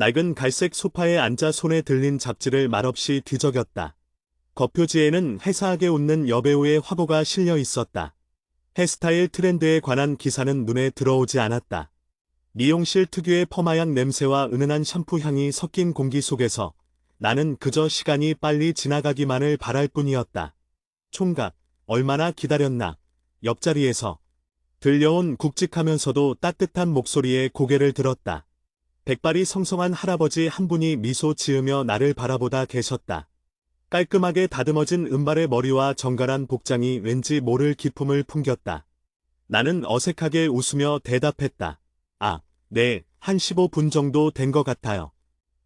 낡은 갈색 소파에 앉아 손에 들린 잡지를 말없이 뒤적였다. 겉표지에는 회사하게 웃는 여배우의 화보가 실려 있었다. 헤어스타일 트렌드에 관한 기사는 눈에 들어오지 않았다. 미용실 특유의 퍼마향 냄새와 은은한 샴푸 향이 섞인 공기 속에서 나는 그저 시간이 빨리 지나가기만을 바랄 뿐이었다. 총각, 얼마나 기다렸나. 옆자리에서 들려온 굵직하면서도 따뜻한 목소리에 고개를 들었다. 백발이 성성한 할아버지 한 분이 미소 지으며 나를 바라보다 계셨다. 깔끔하게 다듬어진 은발의 머리와 정갈한 복장이 왠지 모를 기품을 풍겼다. 나는 어색하게 웃으며 대답했다. 아, 네, 한 15분 정도 된 것 같아요.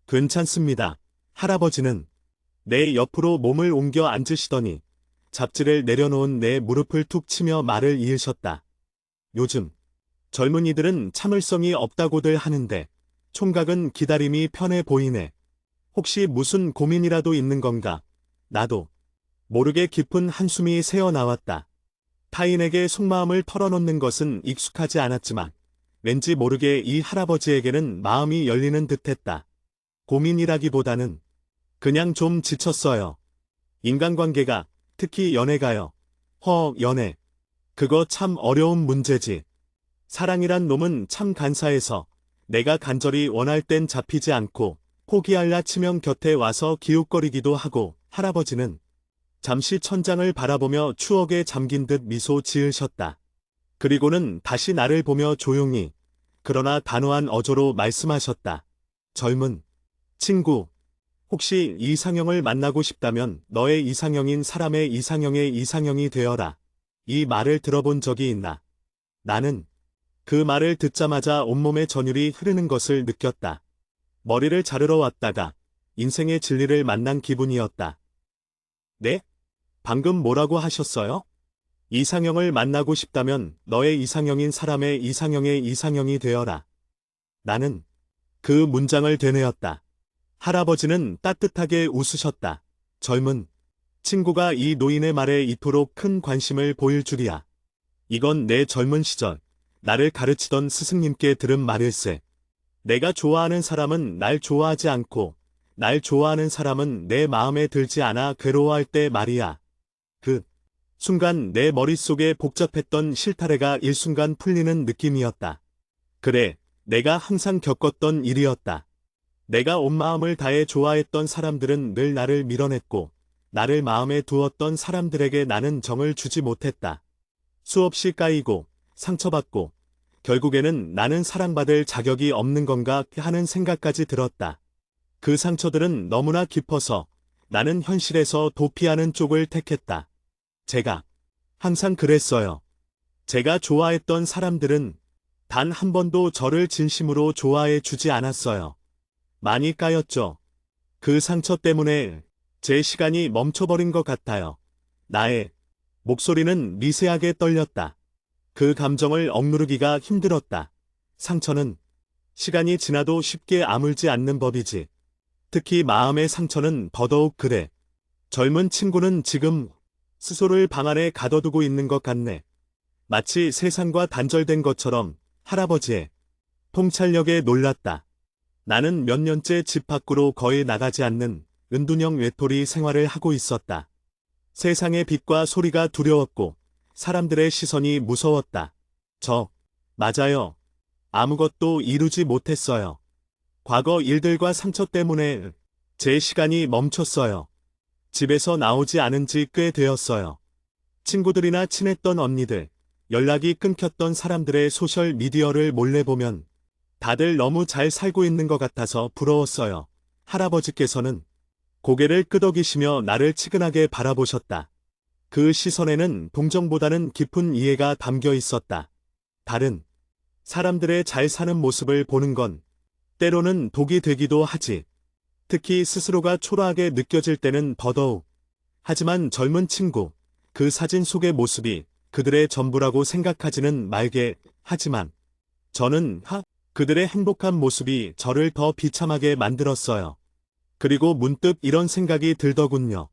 괜찮습니다. 할아버지는 내 옆으로 몸을 옮겨 앉으시더니 잡지를 내려놓은 내 무릎을 툭 치며 말을 이으셨다. 요즘 젊은이들은 참을성이 없다고들 하는데 총각은 기다림이 편해 보이네. 혹시 무슨 고민이라도 있는 건가? 나도 모르게 깊은 한숨이 새어나왔다. 타인에게 속마음을 털어놓는 것은 익숙하지 않았지만 왠지 모르게 이 할아버지에게는 마음이 열리는 듯했다. 고민이라기보다는 그냥 좀 지쳤어요. 인간관계가, 특히 연애가요. 연애. 그거 참 어려운 문제지. 사랑이란 놈은 참 간사해서 내가 간절히 원할 땐 잡히지 않고 포기할라 치면 곁에 와서 기웃거리기도 하고. 할아버지는 잠시 천장을 바라보며 추억에 잠긴 듯 미소 지으셨다. 그리고는 다시 나를 보며 조용히 그러나 단호한 어조로 말씀하셨다. 젊은 친구, 혹시 이상형을 만나고 싶다면 너의 이상형인 사람의 이상형의 이상형이 되어라. 이 말을 들어본 적이 있나? 나는 그 말을 듣자마자 온몸에 전율이 흐르는 것을 느꼈다. 머리를 자르러 왔다가 인생의 진리를 만난 기분이었다. 네? 방금 뭐라고 하셨어요? 이상형을 만나고 싶다면 너의 이상형인 사람의 이상형의 이상형이 되어라. 나는 그 문장을 되뇌었다. 할아버지는 따뜻하게 웃으셨다. 젊은 친구가 이 노인의 말에 이토록 큰 관심을 보일 줄이야. 이건 내 젊은 시절 나를 가르치던 스승님께 들은 말일세. 내가 좋아하는 사람은 날 좋아하지 않고 날 좋아하는 사람은 내 마음에 들지 않아 괴로워할 때 말이야. 그 순간 내 머릿속에 복잡했던 실타래가 일순간 풀리는 느낌이었다. 그래, 내가 항상 겪었던 일이었다. 내가 온 마음을 다해 좋아했던 사람들은 늘 나를 밀어냈고 나를 마음에 두었던 사람들에게 나는 정을 주지 못했다. 수없이 까이고 상처받고 결국에는 나는 사랑받을 자격이 없는 건가 하는 생각까지 들었다. 그 상처들은 너무나 깊어서 나는 현실에서 도피하는 쪽을 택했다. 제가 항상 그랬어요. 제가 좋아했던 사람들은 단 한 번도 저를 진심으로 좋아해 주지 않았어요. 많이 까였죠. 그 상처 때문에 제 시간이 멈춰버린 것 같아요. 나의 목소리는 미세하게 떨렸다. 그 감정을 억누르기가 힘들었다. 상처는 시간이 지나도 쉽게 아물지 않는 법이지. 특히 마음의 상처는 더더욱 그래. 젊은 친구는 지금 스스로를 방 안에 가둬두고 있는 것 같네. 마치 세상과 단절된 것처럼. 할아버지의 통찰력에 놀랐다. 나는 몇 년째 집 밖으로 거의 나가지 않는 은둔형 외톨이 생활을 하고 있었다. 세상의 빛과 소리가 두려웠고 사람들의 시선이 무서웠다. 맞아요. 아무것도 이루지 못했어요. 과거 일들과 상처 때문에 제 시간이 멈췄어요. 집에서 나오지 않은 지 꽤 되었어요. 친구들이나 친했던 언니들, 연락이 끊겼던 사람들의 소셜 미디어를 몰래 보면 다들 너무 잘 살고 있는 것 같아서 부러웠어요. 할아버지께서는 고개를 끄덕이시며 나를 치근하게 바라보셨다. 그 시선에는 동정보다는 깊은 이해가 담겨 있었다. 다른 사람들의 잘 사는 모습을 보는 건 때로는 독이 되기도 하지. 특히 스스로가 초라하게 느껴질 때는 더더욱. 하지만 젊은 친구, 그 사진 속의 모습이 그들의 전부라고 생각하지는 말게. 하지만 저는 그들의 행복한 모습이 저를 더 비참하게 만들었어요. 그리고 문득 이런 생각이 들더군요.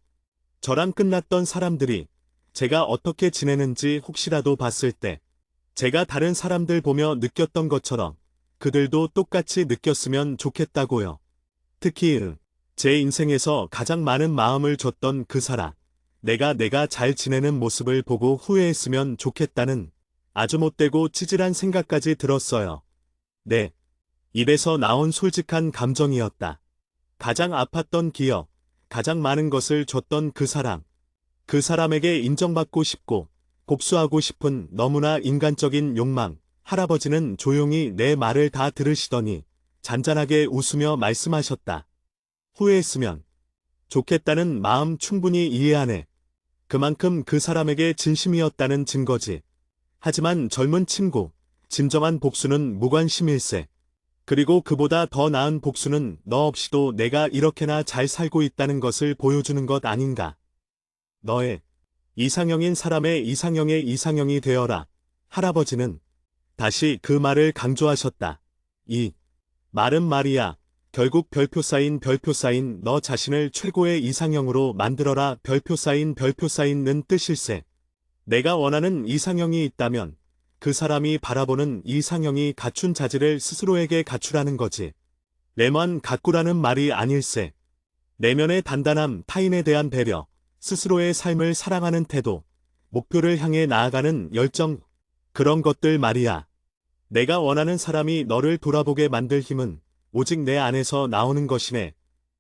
저랑 끝났던 사람들이 제가 어떻게 지내는지 혹시라도 봤을 때 제가 다른 사람들 보며 느꼈던 것처럼 그들도 똑같이 느꼈으면 좋겠다고요. 특히 제 인생에서 가장 많은 마음을 줬던 그 사람, 내가 잘 지내는 모습을 보고 후회했으면 좋겠다는 아주 못되고 찌질한 생각까지 들었어요. 네. 입에서 나온 솔직한 감정이었다. 가장 아팠던 기억, 가장 많은 것을 줬던 그 사람. 그 사람에게 인정받고 싶고 복수하고 싶은 너무나 인간적인 욕망. 할아버지는 조용히 내 말을 다 들으시더니 잔잔하게 웃으며 말씀하셨다. 후회했으면 좋겠다는 마음 충분히 이해하네. 그만큼 그 사람에게 진심이었다는 증거지. 하지만 젊은 친구, 진정한 복수는 무관심일세. 그리고 그보다 더 나은 복수는 너 없이도 내가 이렇게나 잘 살고 있다는 것을 보여주는 것 아닌가. 너의 이상형인 사람의 이상형의 이상형이 되어라. 할아버지는 다시 그 말을 강조하셨다. 이 말은 말이야. 결국 별표 쌓인 너 자신을 최고의 이상형으로 만들어라. 별표 쌓인는 뜻일세. 내가 원하는 이상형이 있다면 그 사람이 바라보는 이상형이 갖춘 자질을 스스로에게 갖추라는 거지. 내만 가꾸라는 말이 아닐세. 내면의 단단함, 타인에 대한 배려, 스스로의 삶을 사랑하는 태도, 목표를 향해 나아가는 열정, 그런 것들 말이야. 내가 원하는 사람이 너를 돌아보게 만들 힘은 오직 내 안에서 나오는 것이네.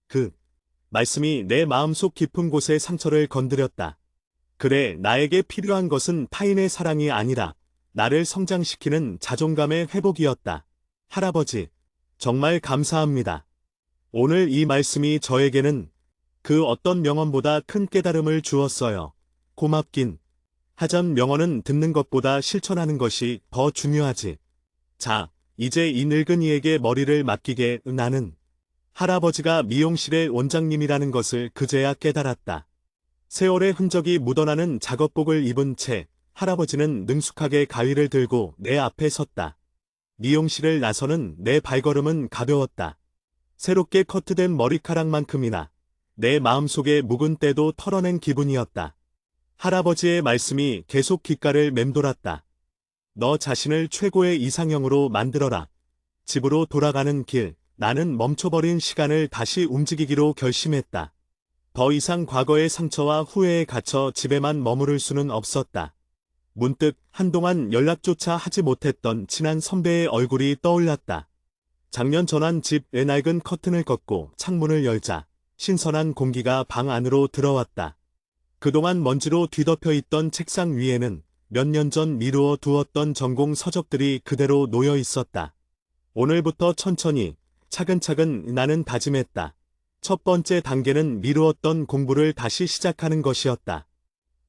그 말씀이 내 마음속 깊은 곳의 상처를 건드렸다. 그래, 나에게 필요한 것은 타인의 사랑이 아니라 나를 성장시키는 자존감의 회복이었다. 할아버지, 정말 감사합니다. 오늘 이 말씀이 저에게는 그 어떤 명언보다 큰 깨달음을 주었어요. 고맙긴. 하전 명언은 듣는 것보다 실천하는 것이 더 중요하지. 자, 이제 이 늙은이에게 머리를 맡기게. 나는 할아버지가 미용실의 원장님이라는 것을 그제야 깨달았다. 세월의 흔적이 묻어나는 작업복을 입은 채 할아버지는 능숙하게 가위를 들고 내 앞에 섰다. 미용실을 나서는 내 발걸음은 가벼웠다. 새롭게 커트된 머리카락만큼이나 내 마음속의 묵은 때도 털어낸 기분이었다. 할아버지의 말씀이 계속 귓가를 맴돌았다. 너 자신을 최고의 이상형으로 만들어라. 집으로 돌아가는 길, 나는 멈춰버린 시간을 다시 움직이기로 결심했다. 더 이상 과거의 상처와 후회에 갇혀 집에만 머무를 수는 없었다. 문득 한동안 연락조차 하지 못했던 친한 선배의 얼굴이 떠올랐다. 작년 전환 집의 낡은 커튼을 걷고 창문을 열자 신선한 공기가 방 안으로 들어왔다. 그동안 먼지로 뒤덮여 있던 책상 위에는 몇 년 전 미루어 두었던 전공 서적들이 그대로 놓여 있었다. 오늘부터 천천히 차근차근 나는 다짐했다. 첫 번째 단계는 미루었던 공부를 다시 시작하는 것이었다.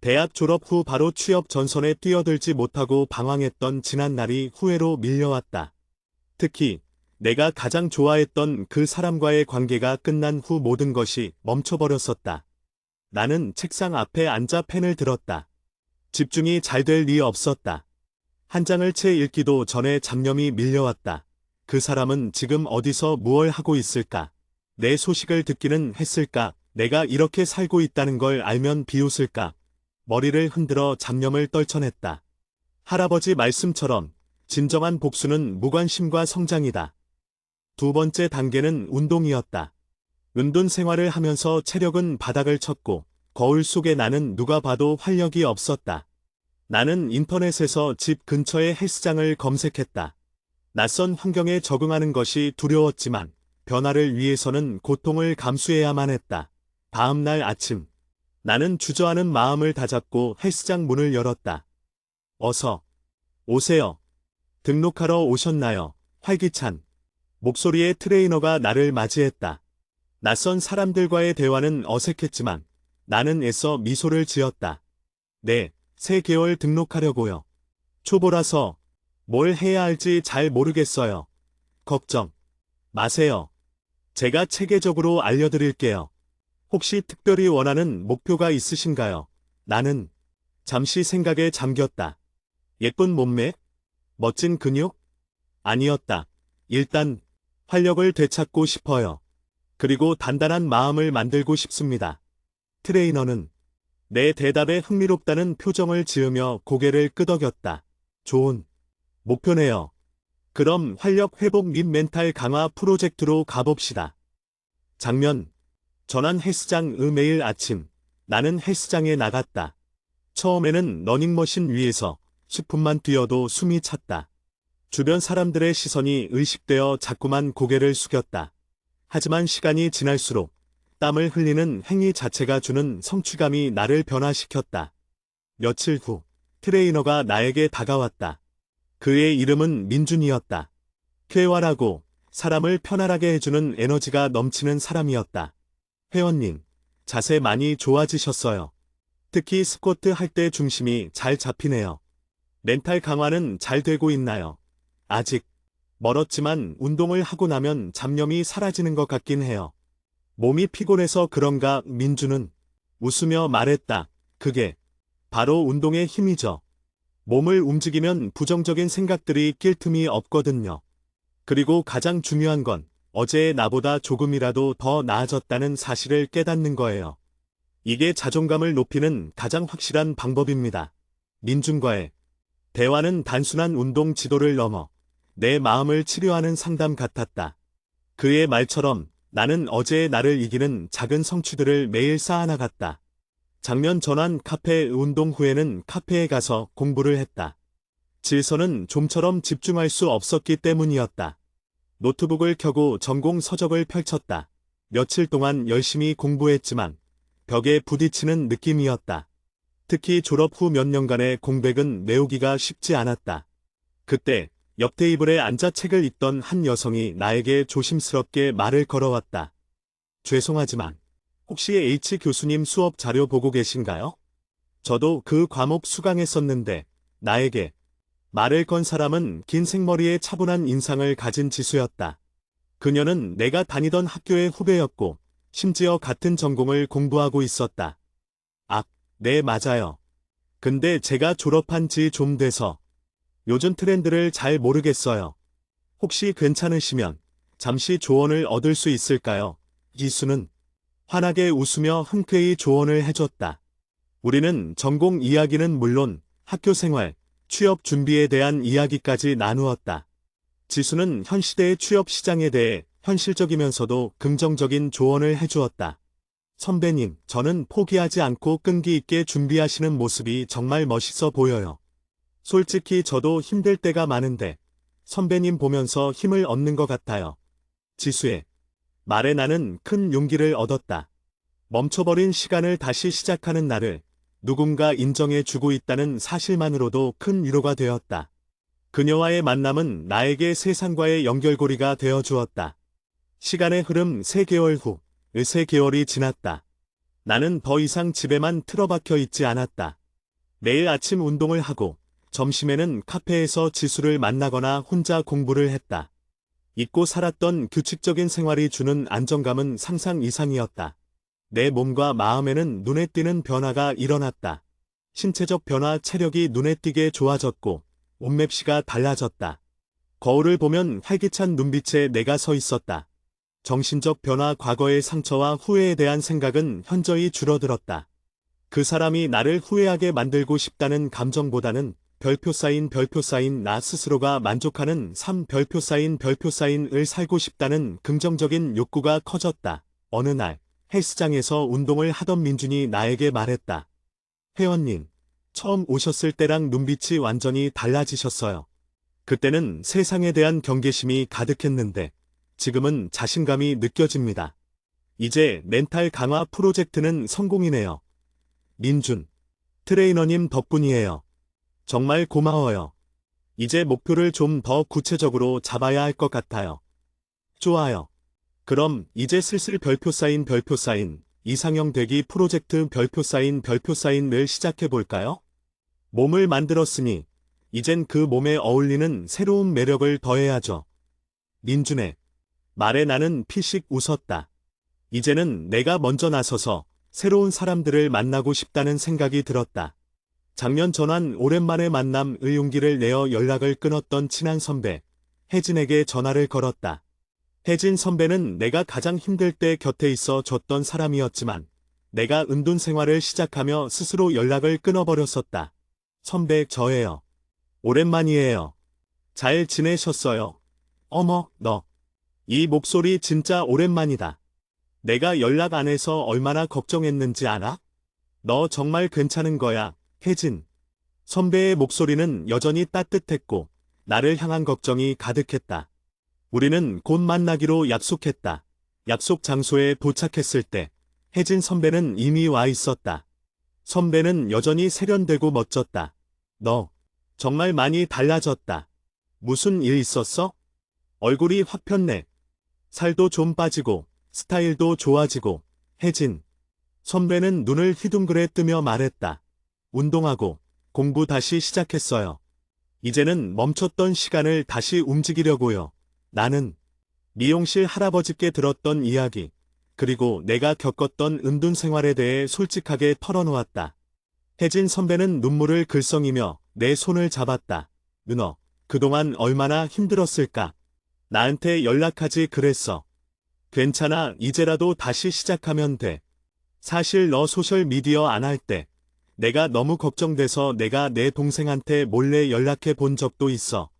대학 졸업 후 바로 취업 전선에 뛰어들지 못하고 방황했던 지난 날이 후회로 밀려왔다. 특히 내가 가장 좋아했던 그 사람과의 관계가 끝난 후 모든 것이 멈춰버렸었다. 나는 책상 앞에 앉아 펜을 들었다. 집중이 잘 될 리 없었다. 한 장을 채 읽기도 전에 잡념이 밀려왔다. 그 사람은 지금 어디서 무얼 하고 있을까? 내 소식을 듣기는 했을까? 내가 이렇게 살고 있다는 걸 알면 비웃을까? 머리를 흔들어 잡념을 떨쳐냈다. 할아버지 말씀처럼 진정한 복수는 무관심과 성장이다. 두 번째 단계는 운동이었다. 은둔 생활을 하면서 체력은 바닥을 쳤고 거울 속에 나는 누가 봐도 활력이 없었다. 나는 인터넷에서 집 근처의 헬스장을 검색했다. 낯선 환경에 적응하는 것이 두려웠지만 변화를 위해서는 고통을 감수해야만 했다. 다음 날 아침, 나는 주저하는 마음을 다잡고 헬스장 문을 열었다. 어서 오세요. 등록하러 오셨나요? 활기찬 목소리의 트레이너가 나를 맞이했다. 낯선 사람들과의 대화는 어색했지만 나는 애써 미소를 지었다. 네, 3개월 등록하려고요. 초보라서 뭘 해야 할지 잘 모르겠어요. 걱정 마세요. 제가 체계적으로 알려드릴게요. 혹시 특별히 원하는 목표가 있으신가요? 나는 잠시 생각에 잠겼다. 예쁜 몸매? 멋진 근육? 아니었다. 일단 활력을 되찾고 싶어요. 그리고 단단한 마음을 만들고 싶습니다. 트레이너는 내 대답에 흥미롭다는 표정을 지으며 고개를 끄덕였다. 좋은 목표네요. 그럼 활력 회복 및 멘탈 강화 프로젝트로 가봅시다. 장면. 전환 헬스장 매일 아침. 나는 헬스장에 나갔다. 처음에는 러닝머신 위에서 10분만 뛰어도 숨이 찼다. 주변 사람들의 시선이 의식되어 자꾸만 고개를 숙였다. 하지만 시간이 지날수록 땀을 흘리는 행위 자체가 주는 성취감이 나를 변화시켰다. 며칠 후 트레이너가 나에게 다가왔다. 그의 이름은 민준이었다. 쾌활하고 사람을 편안하게 해주는 에너지가 넘치는 사람이었다. 회원님, 자세 많이 좋아지셨어요. 특히 스쿼트 할 때 중심이 잘 잡히네요. 멘탈 강화는 잘 되고 있나요? 아직 멀었지만 운동을 하고 나면 잡념이 사라지는 것 같긴 해요. 몸이 피곤해서 그런가? 민주는 웃으며 말했다. 그게 바로 운동의 힘이죠. 몸을 움직이면 부정적인 생각들이 낄 틈이 없거든요. 그리고 가장 중요한 건 어제의 나보다 조금이라도 더 나아졌다는 사실을 깨닫는 거예요. 이게 자존감을 높이는 가장 확실한 방법입니다. 민준과의 대화는 단순한 운동 지도를 넘어 내 마음을 치료하는 상담 같았다. 그의 말처럼 나는 어제의 나를 이기는 작은 성취들을 매일 쌓아나갔다. 장면 전환 카페 운동 후에는 카페에 가서 공부를 했다. 질서는 좀처럼 집중할 수 없었기 때문이었다. 노트북을 켜고 전공 서적을 펼쳤다. 며칠 동안 열심히 공부했지만 벽에 부딪히는 느낌이었다. 특히 졸업 후 몇 년간의 공백은 메우기가 쉽지 않았다. 그때 옆 테이블에 앉아 책을 읽던 한 여성이 나에게 조심스럽게 말을 걸어왔다. 죄송하지만 혹시 H 교수님 수업 자료 보고 계신가요? 저도 그 과목 수강했었는데 나에게 말을 건 사람은 긴 생머리에 차분한 인상을 가진 지수였다. 그녀는 내가 다니던 학교의 후배였고 심지어 같은 전공을 공부하고 있었다. 아, 네 맞아요. 근데 제가 졸업한 지 좀 돼서 요즘 트렌드를 잘 모르겠어요. 혹시 괜찮으시면 잠시 조언을 얻을 수 있을까요? 지수는 환하게 웃으며 흔쾌히 조언을 해줬다. 우리는 전공 이야기는 물론 학교 생활, 취업 준비에 대한 이야기까지 나누었다. 지수는 현 시대의 취업 시장에 대해 현실적이면서도 긍정적인 조언을 해주었다. 선배님, 저는 포기하지 않고 끈기 있게 준비하시는 모습이 정말 멋있어 보여요. 솔직히 저도 힘들 때가 많은데 선배님 보면서 힘을 얻는 것 같아요. 지수의 말에 나는 큰 용기를 얻었다. 멈춰버린 시간을 다시 시작하는 나를 누군가 인정해주고 있다는 사실만으로도 큰 위로가 되었다. 그녀와의 만남은 나에게 세상과의 연결고리가 되어주었다. 시간의 흐름 3개월 후, 3개월이 지났다. 나는 더 이상 집에만 틀어박혀 있지 않았다. 매일 아침 운동을 하고 점심에는 카페에서 지수를 만나거나 혼자 공부를 했다. 잊고 살았던 규칙적인 생활이 주는 안정감은 상상 이상이었다. 내 몸과 마음에는 눈에 띄는 변화가 일어났다. 신체적 변화, 체력이 눈에 띄게 좋아졌고 옷맵시가 달라졌다. 거울을 보면 활기찬 눈빛에 내가 서 있었다. 정신적 변화, 과거의 상처와 후회에 대한 생각은 현저히 줄어들었다. 그 사람이 나를 후회하게 만들고 싶다는 감정보다는 별표 쌓인 나 스스로가 만족하는 삶 별표 쌓인을 살고 싶다는 긍정적인 욕구가 커졌다. 어느 날 헬스장에서 운동을 하던 민준이 나에게 말했다. 회원님, 처음 오셨을 때랑 눈빛이 완전히 달라지셨어요. 그때는 세상에 대한 경계심이 가득했는데 지금은 자신감이 느껴집니다. 이제 멘탈 강화 프로젝트는 성공이네요. 민준, 트레이너님 덕분이에요. 정말 고마워요. 이제 목표를 좀 더 구체적으로 잡아야 할 것 같아요. 좋아요. 그럼 이제 슬슬 별표 쌓인 이상형 되기 프로젝트 별표 쌓인을 시작해볼까요? 몸을 만들었으니 이젠 그 몸에 어울리는 새로운 매력을 더해야죠. 민준의 말에 나는 피식 웃었다. 이제는 내가 먼저 나서서 새로운 사람들을 만나고 싶다는 생각이 들었다. 작년 전환 오랜만에 만남의 용기를 내어 연락을 끊었던 친한 선배 혜진에게 전화를 걸었다. 혜진 선배는 내가 가장 힘들 때 곁에 있어 줬던 사람이었지만 내가 은둔 생활을 시작하며 스스로 연락을 끊어버렸었다. 선배, 저예요. 오랜만이에요. 잘 지내셨어요? 어머, 너. 이 목소리 진짜 오랜만이다. 내가 연락 안 해서 얼마나 걱정했는지 알아? 너 정말 괜찮은 거야, 혜진. 선배의 목소리는 여전히 따뜻했고, 나를 향한 걱정이 가득했다. 우리는 곧 만나기로 약속했다. 약속 장소에 도착했을 때, 혜진 선배는 이미 와 있었다. 선배는 여전히 세련되고 멋졌다. 너, 정말 많이 달라졌다. 무슨 일 있었어? 얼굴이 확 폈네. 살도 좀 빠지고, 스타일도 좋아지고, 혜진. 선배는 눈을 휘둥그레 뜨며 말했다. 운동하고, 공부 다시 시작했어요. 이제는 멈췄던 시간을 다시 움직이려고요. 나는 미용실 할아버지께 들었던 이야기, 그리고 내가 겪었던 은둔 생활에 대해 솔직하게 털어놓았다. 혜진 선배는 눈물을 글썽이며 내 손을 잡았다. 누너, 그동안 얼마나 힘들었을까? 나한테 연락하지 그랬어. 괜찮아, 이제라도 다시 시작하면 돼. 사실 너 소셜미디어 안 할 때, 내가 너무 걱정돼서 내가 내 동생한테 몰래 연락해 본 적도 있어.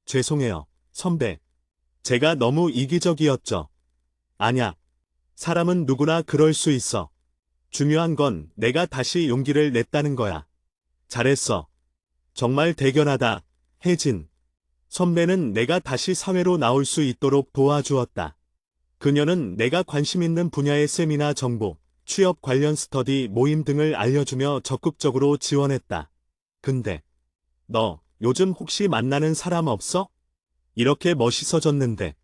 죄송해요, 선배. 제가 너무 이기적이었죠. 아냐. 사람은 누구나 그럴 수 있어. 중요한 건 내가 다시 용기를 냈다는 거야. 잘했어. 정말 대견하다, 혜진. 선배는 내가 다시 사회로 나올 수 있도록 도와주었다. 그녀는 내가 관심 있는 분야의 세미나 정보, 취업 관련 스터디 모임 등을 알려주며 적극적으로 지원했다. 근데 너 요즘 혹시 만나는 사람 없어? 이렇게 멋있어졌는데.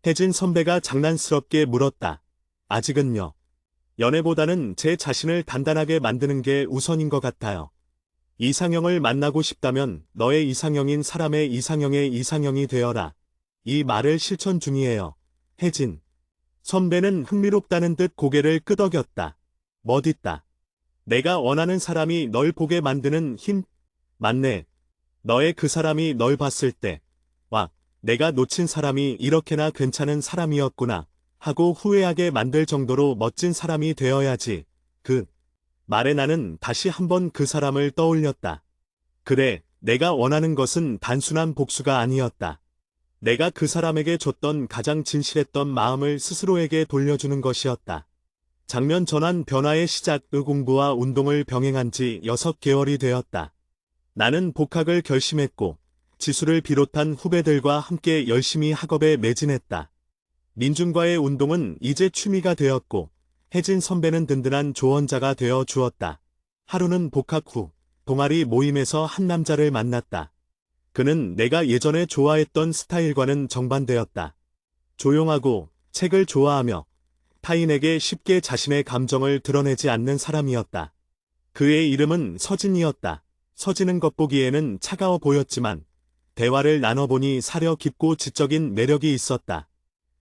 혜진 선배가 장난스럽게 물었다. 아직은요. 연애보다는 제 자신을 단단하게 만드는 게 우선인 것 같아요. 이상형을 만나고 싶다면 너의 이상형인 사람의 이상형의 이상형이 되어라. 이 말을 실천 중이에요, 혜진. 선배는 흥미롭다는 듯 고개를 끄덕였다. 멋있다. 내가 원하는 사람이 널 보게 만드는 힘? 맞네. 너의 그 사람이 널 봤을 때, 와, 내가 놓친 사람이 이렇게나 괜찮은 사람이었구나 하고 후회하게 만들 정도로 멋진 사람이 되어야지. 그 말에 나는 다시 한번 그 사람을 떠올렸다. 그래, 내가 원하는 것은 단순한 복수가 아니었다. 내가 그 사람에게 줬던 가장 진실했던 마음을 스스로에게 돌려주는 것이었다. 장면 전환 변화의 시작. 공부와 운동을 병행한 지 6개월이 되었다. 나는 복학을 결심했고 지수를 비롯한 후배들과 함께 열심히 학업에 매진했다. 민준과의 운동은 이제 취미가 되었고 혜진 선배는 든든한 조언자가 되어 주었다. 하루는 복학 후 동아리 모임에서 한 남자를 만났다. 그는 내가 예전에 좋아했던 스타일과는 정반대였다. 조용하고 책을 좋아하며 타인에게 쉽게 자신의 감정을 드러내지 않는 사람이었다. 그의 이름은 서진이었다. 서진은 겉보기에는 차가워 보였지만 대화를 나눠보니 사려 깊고 지적인 매력이 있었다.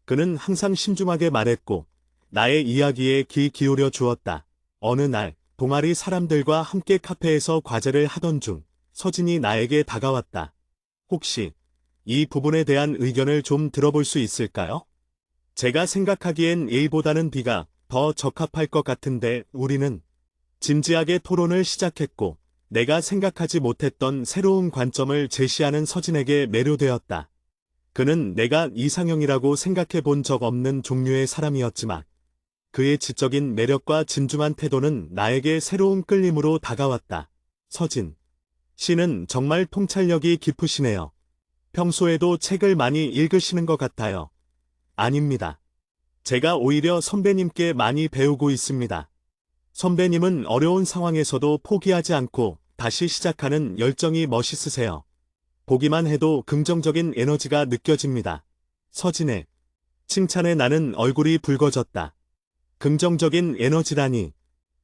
그는 항상 신중하게 말했고 나의 이야기에 귀 기울여 주었다. 어느 날 동아리 사람들과 함께 카페에서 과제를 하던 중 서진이 나에게 다가왔다. 혹시 이 부분에 대한 의견을 좀 들어볼 수 있을까요? 제가 생각하기엔 A보다는 B가 더 적합할 것 같은데 우리는 진지하게 토론을 시작했고 내가 생각하지 못했던 새로운 관점을 제시하는 서진에게 매료되었다. 그는 내가 이상형이라고 생각해 본 적 없는 종류의 사람이었지만 그의 지적인 매력과 진중한 태도는 나에게 새로운 끌림으로 다가왔다. 서진 씨는 정말 통찰력이 깊으시네요. 평소에도 책을 많이 읽으시는 것 같아요. 아닙니다. 제가 오히려 선배님께 많이 배우고 있습니다. 선배님은 어려운 상황에서도 포기하지 않고 다시 시작하는 열정이 멋있으세요. 보기만 해도 긍정적인 에너지가 느껴집니다. 서진의 칭찬에 나는 얼굴이 붉어졌다. 긍정적인 에너지라니.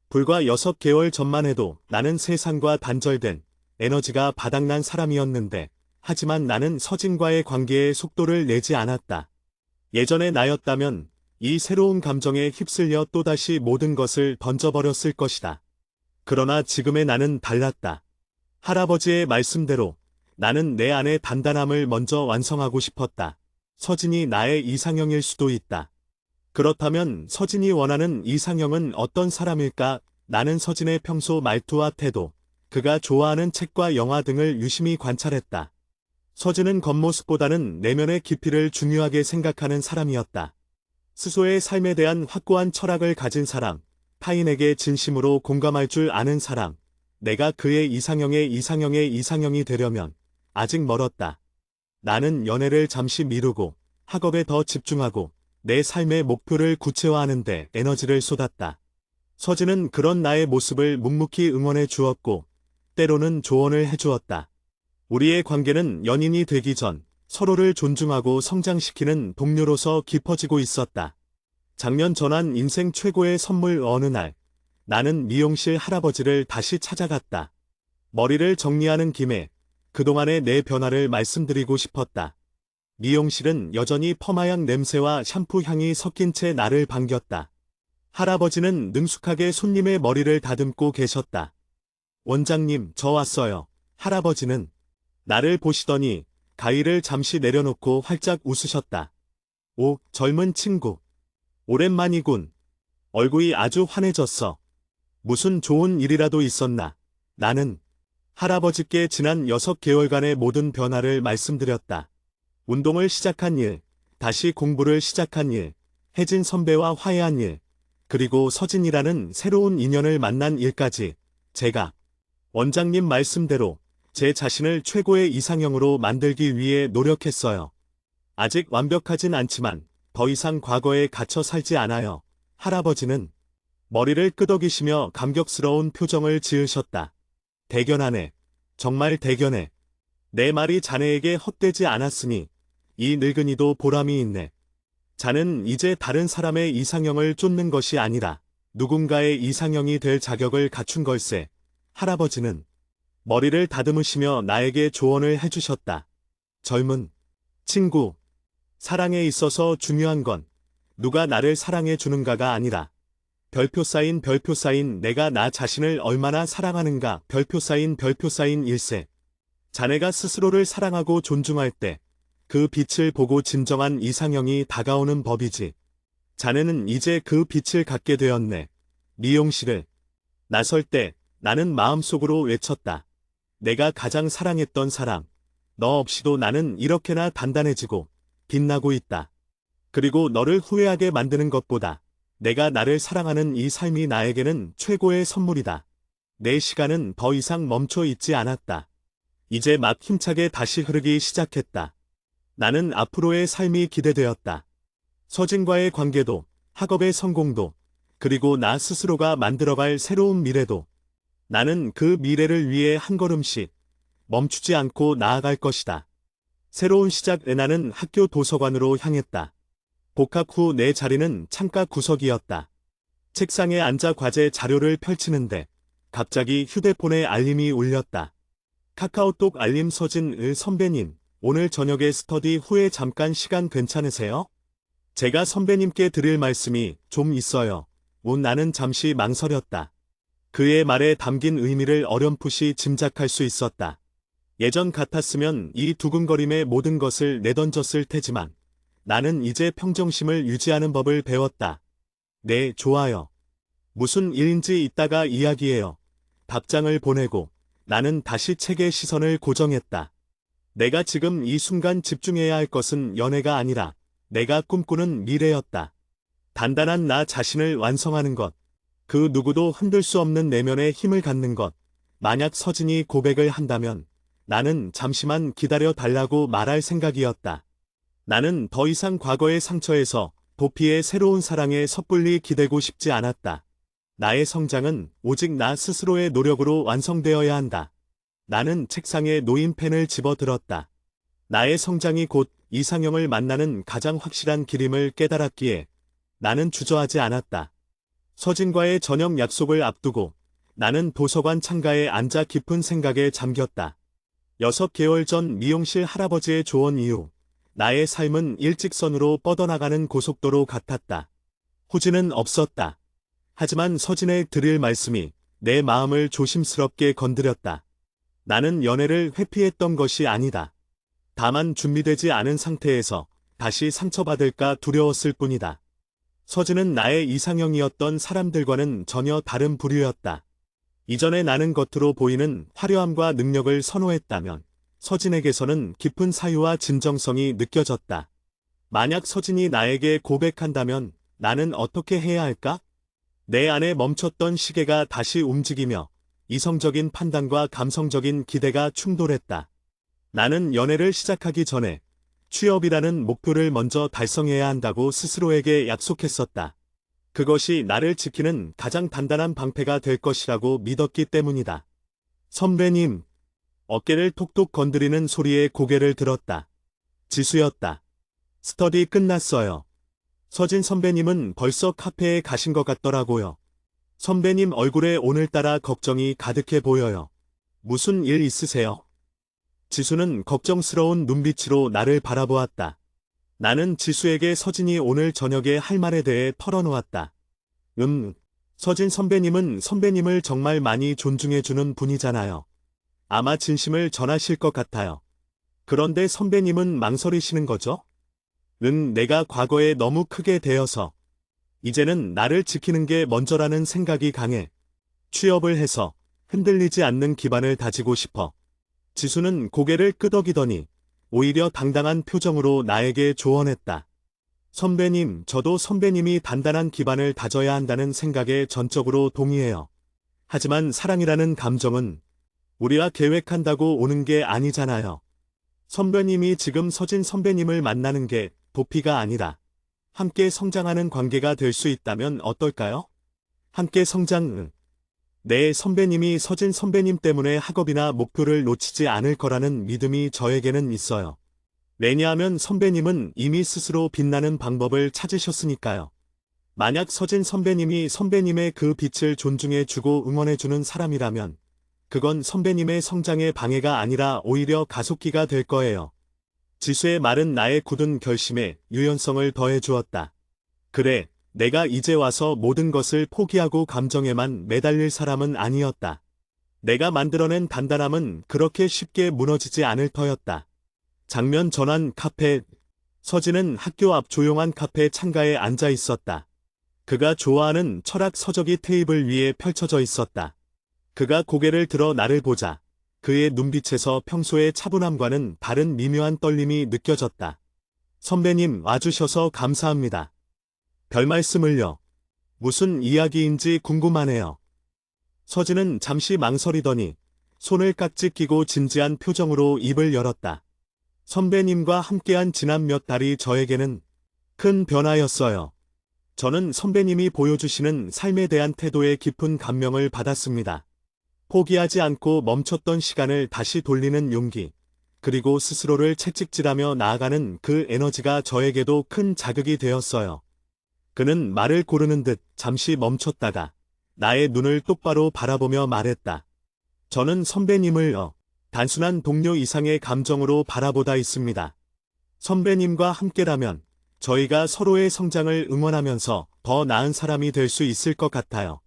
불과 6개월 전만 해도 나는 세상과 단절된 에너지가 바닥난 사람이었는데 하지만 나는 서진과의 관계에 속도를 내지 않았다. 예전의 나였다면 이 새로운 감정에 휩쓸려 또다시 모든 것을 던져버렸을 것이다. 그러나 지금의 나는 달랐다. 할아버지의 말씀대로 나는 내 안의 단단함을 먼저 완성하고 싶었다. 서진이 나의 이상형일 수도 있다. 그렇다면 서진이 원하는 이상형은 어떤 사람일까? 나는 서진의 평소 말투와 태도, 그가 좋아하는 책과 영화 등을 유심히 관찰했다. 서진은 겉모습보다는 내면의 깊이를 중요하게 생각하는 사람이었다. 스스로의 삶에 대한 확고한 철학을 가진 사람, 타인에게 진심으로 공감할 줄 아는 사람, 내가 그의 이상형이 되려면 아직 멀었다. 나는 연애를 잠시 미루고 학업에 더 집중하고 내 삶의 목표를 구체화하는 데 에너지를 쏟았다. 서진은 그런 나의 모습을 묵묵히 응원해 주었고 때로는 조언을 해주었다. 우리의 관계는 연인이 되기 전 서로를 존중하고 성장시키는 동료로서 깊어지고 있었다. 작년 전한 인생 최고의 선물 어느 날, 나는 미용실 할아버지를 다시 찾아갔다. 머리를 정리하는 김에 그동안의 내 변화를 말씀드리고 싶었다. 미용실은 여전히 펌하향 냄새와 샴푸 향이 섞인 채 나를 반겼다. 할아버지는 능숙하게 손님의 머리를 다듬고 계셨다. 원장님, 저 왔어요. 할아버지는 나를 보시더니 가위를 잠시 내려놓고 활짝 웃으셨다. 오, 젊은 친구. 오랜만이군. 얼굴이 아주 환해졌어. 무슨 좋은 일이라도 있었나? 나는 할아버지께 지난 6개월간의 모든 변화를 말씀드렸다. 운동을 시작한 일, 다시 공부를 시작한 일, 혜진 선배와 화해한 일, 그리고 서진이라는 새로운 인연을 만난 일까지 제가 원장님 말씀대로 제 자신을 최고의 이상형으로 만들기 위해 노력했어요. 아직 완벽하진 않지만 더 이상 과거에 갇혀 살지 않아요. 할아버지는 머리를 끄덕이시며 감격스러운 표정을 지으셨다. 대견하네. 정말 대견해. 내 말이 자네에게 헛되지 않았으니 이 늙은이도 보람이 있네. 자는 이제 다른 사람의 이상형을 쫓는 것이 아니라 누군가의 이상형이 될 자격을 갖춘 걸세. 할아버지는 머리를 다듬으시며 나에게 조언을 해주셨다. 젊은 친구, 사랑에 있어서 중요한 건 누가 나를 사랑해 주는가가 아니라 별표 쌓인 내가 나 자신을 얼마나 사랑하는가 별표 쌓인 일세. 자네가 스스로를 사랑하고 존중할 때 그 빛을 보고 진정한 이상형이 다가오는 법이지. 자네는 이제 그 빛을 갖게 되었네. 미용실을 나설 때 나는 마음속으로 외쳤다. 내가 가장 사랑했던 사람. 너 없이도 나는 이렇게나 단단해지고 빛나고 있다. 그리고 너를 후회하게 만드는 것보다 내가 나를 사랑하는 이 삶이 나에게는 최고의 선물이다. 내 시간은 더 이상 멈춰 있지 않았다. 이제 막 힘차게 다시 흐르기 시작했다. 나는 앞으로의 삶이 기대되었다. 서진과의 관계도, 학업의 성공도, 그리고 나 스스로가 만들어갈 새로운 미래도. 나는 그 미래를 위해 한 걸음씩 멈추지 않고 나아갈 것이다. 새로운 시작에 나는 학교 도서관으로 향했다. 복학 후 내 자리는 창가 구석이었다. 책상에 앉아 과제 자료를 펼치는데 갑자기 휴대폰에 알림이 울렸다. 카카오톡 알림. 서진 선배님, 오늘 저녁에 스터디 후에 잠깐 시간 괜찮으세요? 제가 선배님께 드릴 말씀이 좀 있어요. 나는 잠시 망설였다. 그의 말에 담긴 의미를 어렴풋이 짐작할 수 있었다. 예전 같았으면 이 두근거림의 모든 것을 내던졌을 테지만 나는 이제 평정심을 유지하는 법을 배웠다. 네, 좋아요. 무슨 일인지 이따가 이야기해요. 답장을 보내고 나는 다시 책에 시선을 고정했다. 내가 지금 이 순간 집중해야 할 것은 연애가 아니라 내가 꿈꾸는 미래였다. 단단한 나 자신을 완성하는 것. 그 누구도 흔들 수 없는 내면의 힘을 갖는 것. 만약 서진이 고백을 한다면 나는 잠시만 기다려 달라고 말할 생각이었다. 나는 더 이상 과거의 상처에서 도피의 새로운 사랑에 섣불리 기대고 싶지 않았다. 나의 성장은 오직 나 스스로의 노력으로 완성되어야 한다. 나는 책상에 놓인 펜을 집어들었다. 나의 성장이 곧 이상형을 만나는 가장 확실한 길임을 깨달았기에 나는 주저하지 않았다. 서진과의 저녁 약속을 앞두고 나는 도서관 창가에 앉아 깊은 생각에 잠겼다. 6개월 전 미용실 할아버지의 조언 이후 나의 삶은 일직선으로 뻗어나가는 고속도로 같았다. 후진은 없었다. 하지만 서진의 드릴 말씀이 내 마음을 조심스럽게 건드렸다. 나는 연애를 회피했던 것이 아니다. 다만 준비되지 않은 상태에서 다시 상처받을까 두려웠을 뿐이다. 서진은 나의 이상형이었던 사람들과는 전혀 다른 부류였다. 이전에 나는 겉으로 보이는 화려함과 능력을 선호했다면 서진에게서는 깊은 사유와 진정성이 느껴졌다. 만약 서진이 나에게 고백한다면 나는 어떻게 해야 할까? 내 안에 멈췄던 시계가 다시 움직이며 이성적인 판단과 감성적인 기대가 충돌했다. 나는 연애를 시작하기 전에 취업이라는 목표를 먼저 달성해야 한다고 스스로에게 약속했었다. 그것이 나를 지키는 가장 단단한 방패가 될 것이라고 믿었기 때문이다. 선배님, 어깨를 톡톡 건드리는 소리에 고개를 들었다. 지수였다. 스터디 끝났어요. 서진 선배님은 벌써 카페에 가신 것 같더라고요. 선배님 얼굴에 오늘따라 걱정이 가득해 보여요. 무슨 일 있으세요? 지수는 걱정스러운 눈빛으로 나를 바라보았다. 나는 지수에게 서진이 오늘 저녁에 할 말에 대해 털어놓았다. 서진 선배님은 선배님을 정말 많이 존중해주는 분이잖아요. 아마 진심을 전하실 것 같아요. 그런데 선배님은 망설이시는 거죠? 내가 과거에 너무 크게 대어서 이제는 나를 지키는 게 먼저라는 생각이 강해. 취업을 해서 흔들리지 않는 기반을 다지고 싶어. 지수는 고개를 끄덕이더니 오히려 당당한 표정으로 나에게 조언했다. 선배님, 저도 선배님이 단단한 기반을 다져야 한다는 생각에 전적으로 동의해요. 하지만 사랑이라는 감정은 우리가 계획한다고 오는 게 아니잖아요. 선배님이 지금 서진 선배님을 만나는 게 도피가 아니라 함께 성장하는 관계가 될 수 있다면 어떨까요? 함께 성장. 네, 선배님이 서진 선배님 때문에 학업이나 목표를 놓치지 않을 거라는 믿음이 저에게는 있어요. 왜냐하면 선배님은 이미 스스로 빛나는 방법을 찾으셨으니까요. 만약 서진 선배님이 선배님의 그 빛을 존중해주고 응원해주는 사람이라면 그건 선배님의 성장에 방해가 아니라 오히려 가속기가 될 거예요. 지수의 말은 나의 굳은 결심에 유연성을 더해주었다. 그래, 내가 이제 와서 모든 것을 포기하고 감정에만 매달릴 사람은 아니었다. 내가 만들어낸 단단함은 그렇게 쉽게 무너지지 않을 터였다. 장면 전환 카페. 서진은 학교 앞 조용한 카페 창가에 앉아 있었다. 그가 좋아하는 철학 서적이 테이블 위에 펼쳐져 있었다. 그가 고개를 들어 나를 보자 그의 눈빛에서 평소의 차분함과는 다른 미묘한 떨림이 느껴졌다. 선배님, 와주셔서 감사합니다. 별말씀을요. 무슨 이야기인지 궁금하네요. 서진은 잠시 망설이더니 손을 깍지 끼고 진지한 표정으로 입을 열었다. 선배님과 함께한 지난 몇 달이 저에게는 큰 변화였어요. 저는 선배님이 보여주시는 삶에 대한 태도에 깊은 감명을 받았습니다. 포기하지 않고 멈췄던 시간을 다시 돌리는 용기, 그리고 스스로를 채찍질하며 나아가는 그 에너지가 저에게도 큰 자극이 되었어요. 그는 말을 고르는 듯 잠시 멈췄다가 나의 눈을 똑바로 바라보며 말했다. 저는 선배님을 단순한 동료 이상의 감정으로 바라보다 있습니다. 선배님과 함께라면 저희가 서로의 성장을 응원하면서 더 나은 사람이 될 수 있을 것 같아요.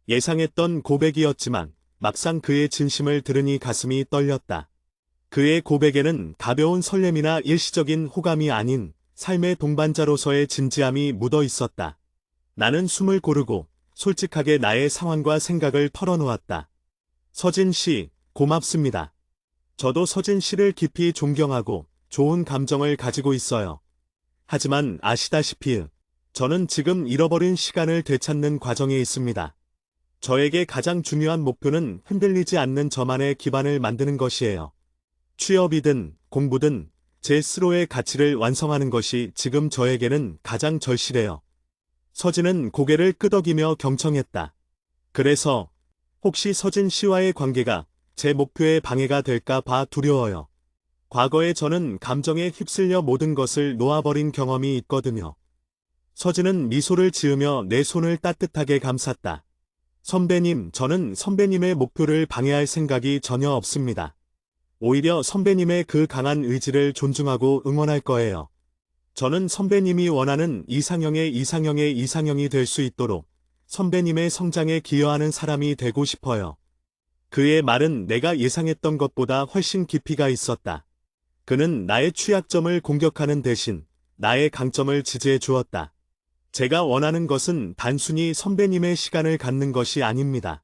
예상했던 고백이었지만 막상 그의 진심을 들으니 가슴이 떨렸다. 그의 고백에는 가벼운 설렘이나 일시적인 호감이 아닌 삶의 동반자로서의 진지함이 묻어 있었다. 나는 숨을 고르고 솔직하게 나의 상황과 생각을 털어놓았다. 서진 씨, 고맙습니다. 저도 서진 씨를 깊이 존경하고 좋은 감정을 가지고 있어요. 하지만 아시다시피 저는 지금 잃어버린 시간을 되찾는 과정에 있습니다. 저에게 가장 중요한 목표는 흔들리지 않는 저만의 기반을 만드는 것이에요. 취업이든 공부든 제 스스로의 가치를 완성하는 것이 지금 저에게는 가장 절실해요. 서진은 고개를 끄덕이며 경청했다. 그래서 혹시 서진 씨와의 관계가 제 목표에 방해가 될까 봐 두려워요. 과거에 저는 감정에 휩쓸려 모든 것을 놓아버린 경험이 있거든요. 서진은 미소를 지으며 내 손을 따뜻하게 감쌌다. 선배님, 저는 선배님의 목표를 방해할 생각이 전혀 없습니다. 오히려 선배님의 그 강한 의지를 존중하고 응원할 거예요. 저는 선배님이 원하는 이상형의 이상형이 될 수 있도록 선배님의 성장에 기여하는 사람이 되고 싶어요. 그의 말은 내가 예상했던 것보다 훨씬 깊이가 있었다. 그는 나의 취약점을 공격하는 대신 나의 강점을 지지해 주었다. 제가 원하는 것은 단순히 선배님의 시간을 갖는 것이 아닙니다.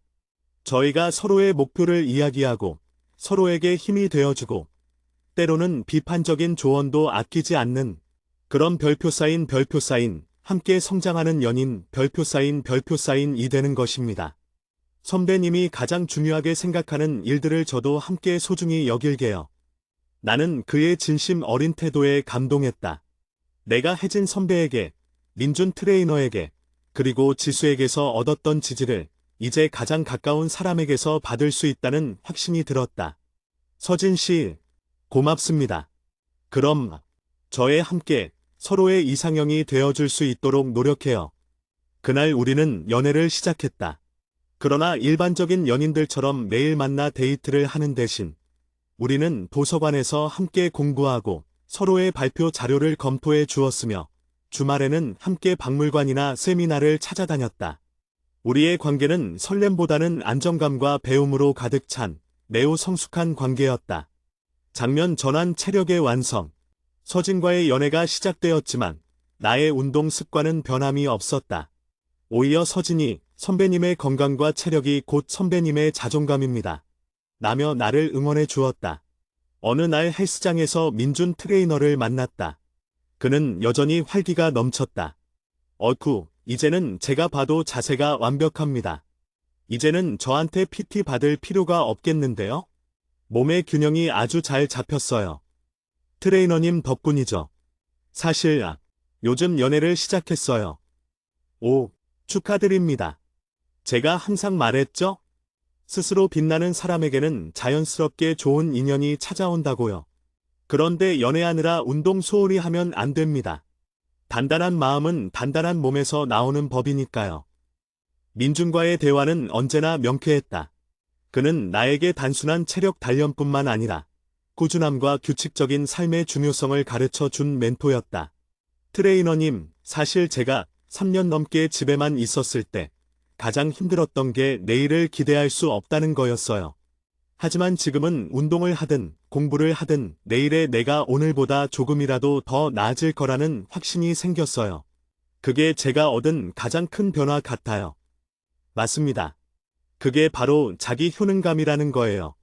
저희가 서로의 목표를 이야기하고 서로에게 힘이 되어주고 때로는 비판적인 조언도 아끼지 않는 그런 별표 사인 함께 성장하는 연인 별표 사인이 되는 것입니다. 선배님이 가장 중요하게 생각하는 일들을 저도 함께 소중히 여길게요. 나는 그의 진심 어린 태도에 감동했다. 내가 혜진 선배에게, 민준 트레이너에게, 그리고 지수에게서 얻었던 지지를 이제 가장 가까운 사람에게서 받을 수 있다는 확신이 들었다. 서진 씨, 고맙습니다. 그럼 저의 함께 서로의 이상형이 되어줄 수 있도록 노력해요. 그날 우리는 연애를 시작했다. 그러나 일반적인 연인들처럼 매일 만나 데이트를 하는 대신 우리는 도서관에서 함께 공부하고 서로의 발표 자료를 검토해 주었으며 주말에는 함께 박물관이나 세미나를 찾아다녔다. 우리의 관계는 설렘보다는 안정감과 배움으로 가득 찬 매우 성숙한 관계였다. 장면 전환 체력의 완성. 서진과의 연애가 시작되었지만 나의 운동 습관은 변함이 없었다. 오히려 서진이 선배님의 건강과 체력이 곧 선배님의 자존감입니다. 라며 나를 응원해 주었다. 어느 날 헬스장에서 민준 트레이너를 만났다. 그는 여전히 활기가 넘쳤다. 어쿠, 이제는 제가 봐도 자세가 완벽합니다. 이제는 저한테 PT 받을 필요가 없겠는데요? 몸의 균형이 아주 잘 잡혔어요. 트레이너님 덕분이죠. 사실 요즘 연애를 시작했어요. 오, 축하드립니다. 제가 항상 말했죠? 스스로 빛나는 사람에게는 자연스럽게 좋은 인연이 찾아온다고요. 그런데 연애하느라 운동 소홀히 하면 안 됩니다. 단단한 마음은 단단한 몸에서 나오는 법이니까요. 민준과의 대화는 언제나 명쾌했다. 그는 나에게 단순한 체력 단련뿐만 아니라 꾸준함과 규칙적인 삶의 중요성을 가르쳐 준 멘토였다. 트레이너님, 사실 제가 3년 넘게 집에만 있었을 때 가장 힘들었던 게 내일을 기대할 수 없다는 거였어요. 하지만 지금은 운동을 하든 공부를 하든 내일의 내가 오늘보다 조금이라도 더 나아질 거라는 확신이 생겼어요. 그게 제가 얻은 가장 큰 변화 같아요. 맞습니다. 그게 바로 자기 효능감이라는 거예요.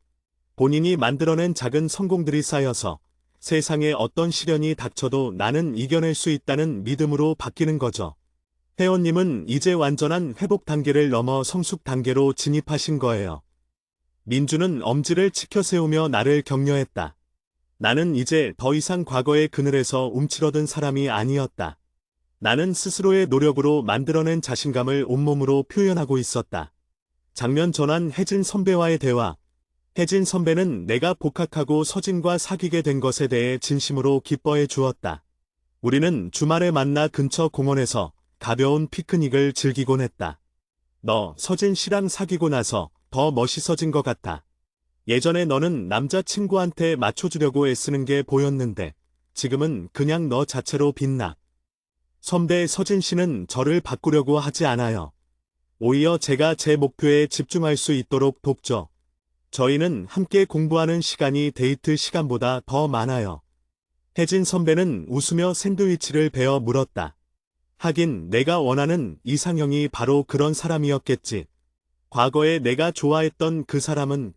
본인이 만들어낸 작은 성공들이 쌓여서 세상에 어떤 시련이 닥쳐도 나는 이겨낼 수 있다는 믿음으로 바뀌는 거죠. 회원님은 이제 완전한 회복 단계를 넘어 성숙 단계로 진입하신 거예요. 민주는 엄지를 치켜 세우며 나를 격려했다. 나는 이제 더 이상 과거의 그늘에서 움츠러든 사람이 아니었다. 나는 스스로의 노력으로 만들어낸 자신감을 온몸으로 표현하고 있었다. 장면 전환 혜진 선배와의 대화. 혜진 선배는 내가 복학하고 서진과 사귀게 된 것에 대해 진심으로 기뻐해 주었다. 우리는 주말에 만나 근처 공원에서 가벼운 피크닉을 즐기곤 했다. 너 서진 씨랑 사귀고 나서 더 멋있어진 것 같아. 예전에 너는 남자친구한테 맞춰주려고 애쓰는 게 보였는데 지금은 그냥 너 자체로 빛나. 선배 서진 씨는 저를 바꾸려고 하지 않아요. 오히려 제가 제 목표에 집중할 수 있도록 돕죠. 저희는 함께 공부하는 시간이 데이트 시간보다 더 많아요. 혜진 선배는 웃으며 샌드위치를 베어 물었다. 하긴 내가 원하는 이상형이 바로 그런 사람이었겠지. 과거에 내가 좋아했던 그 사람은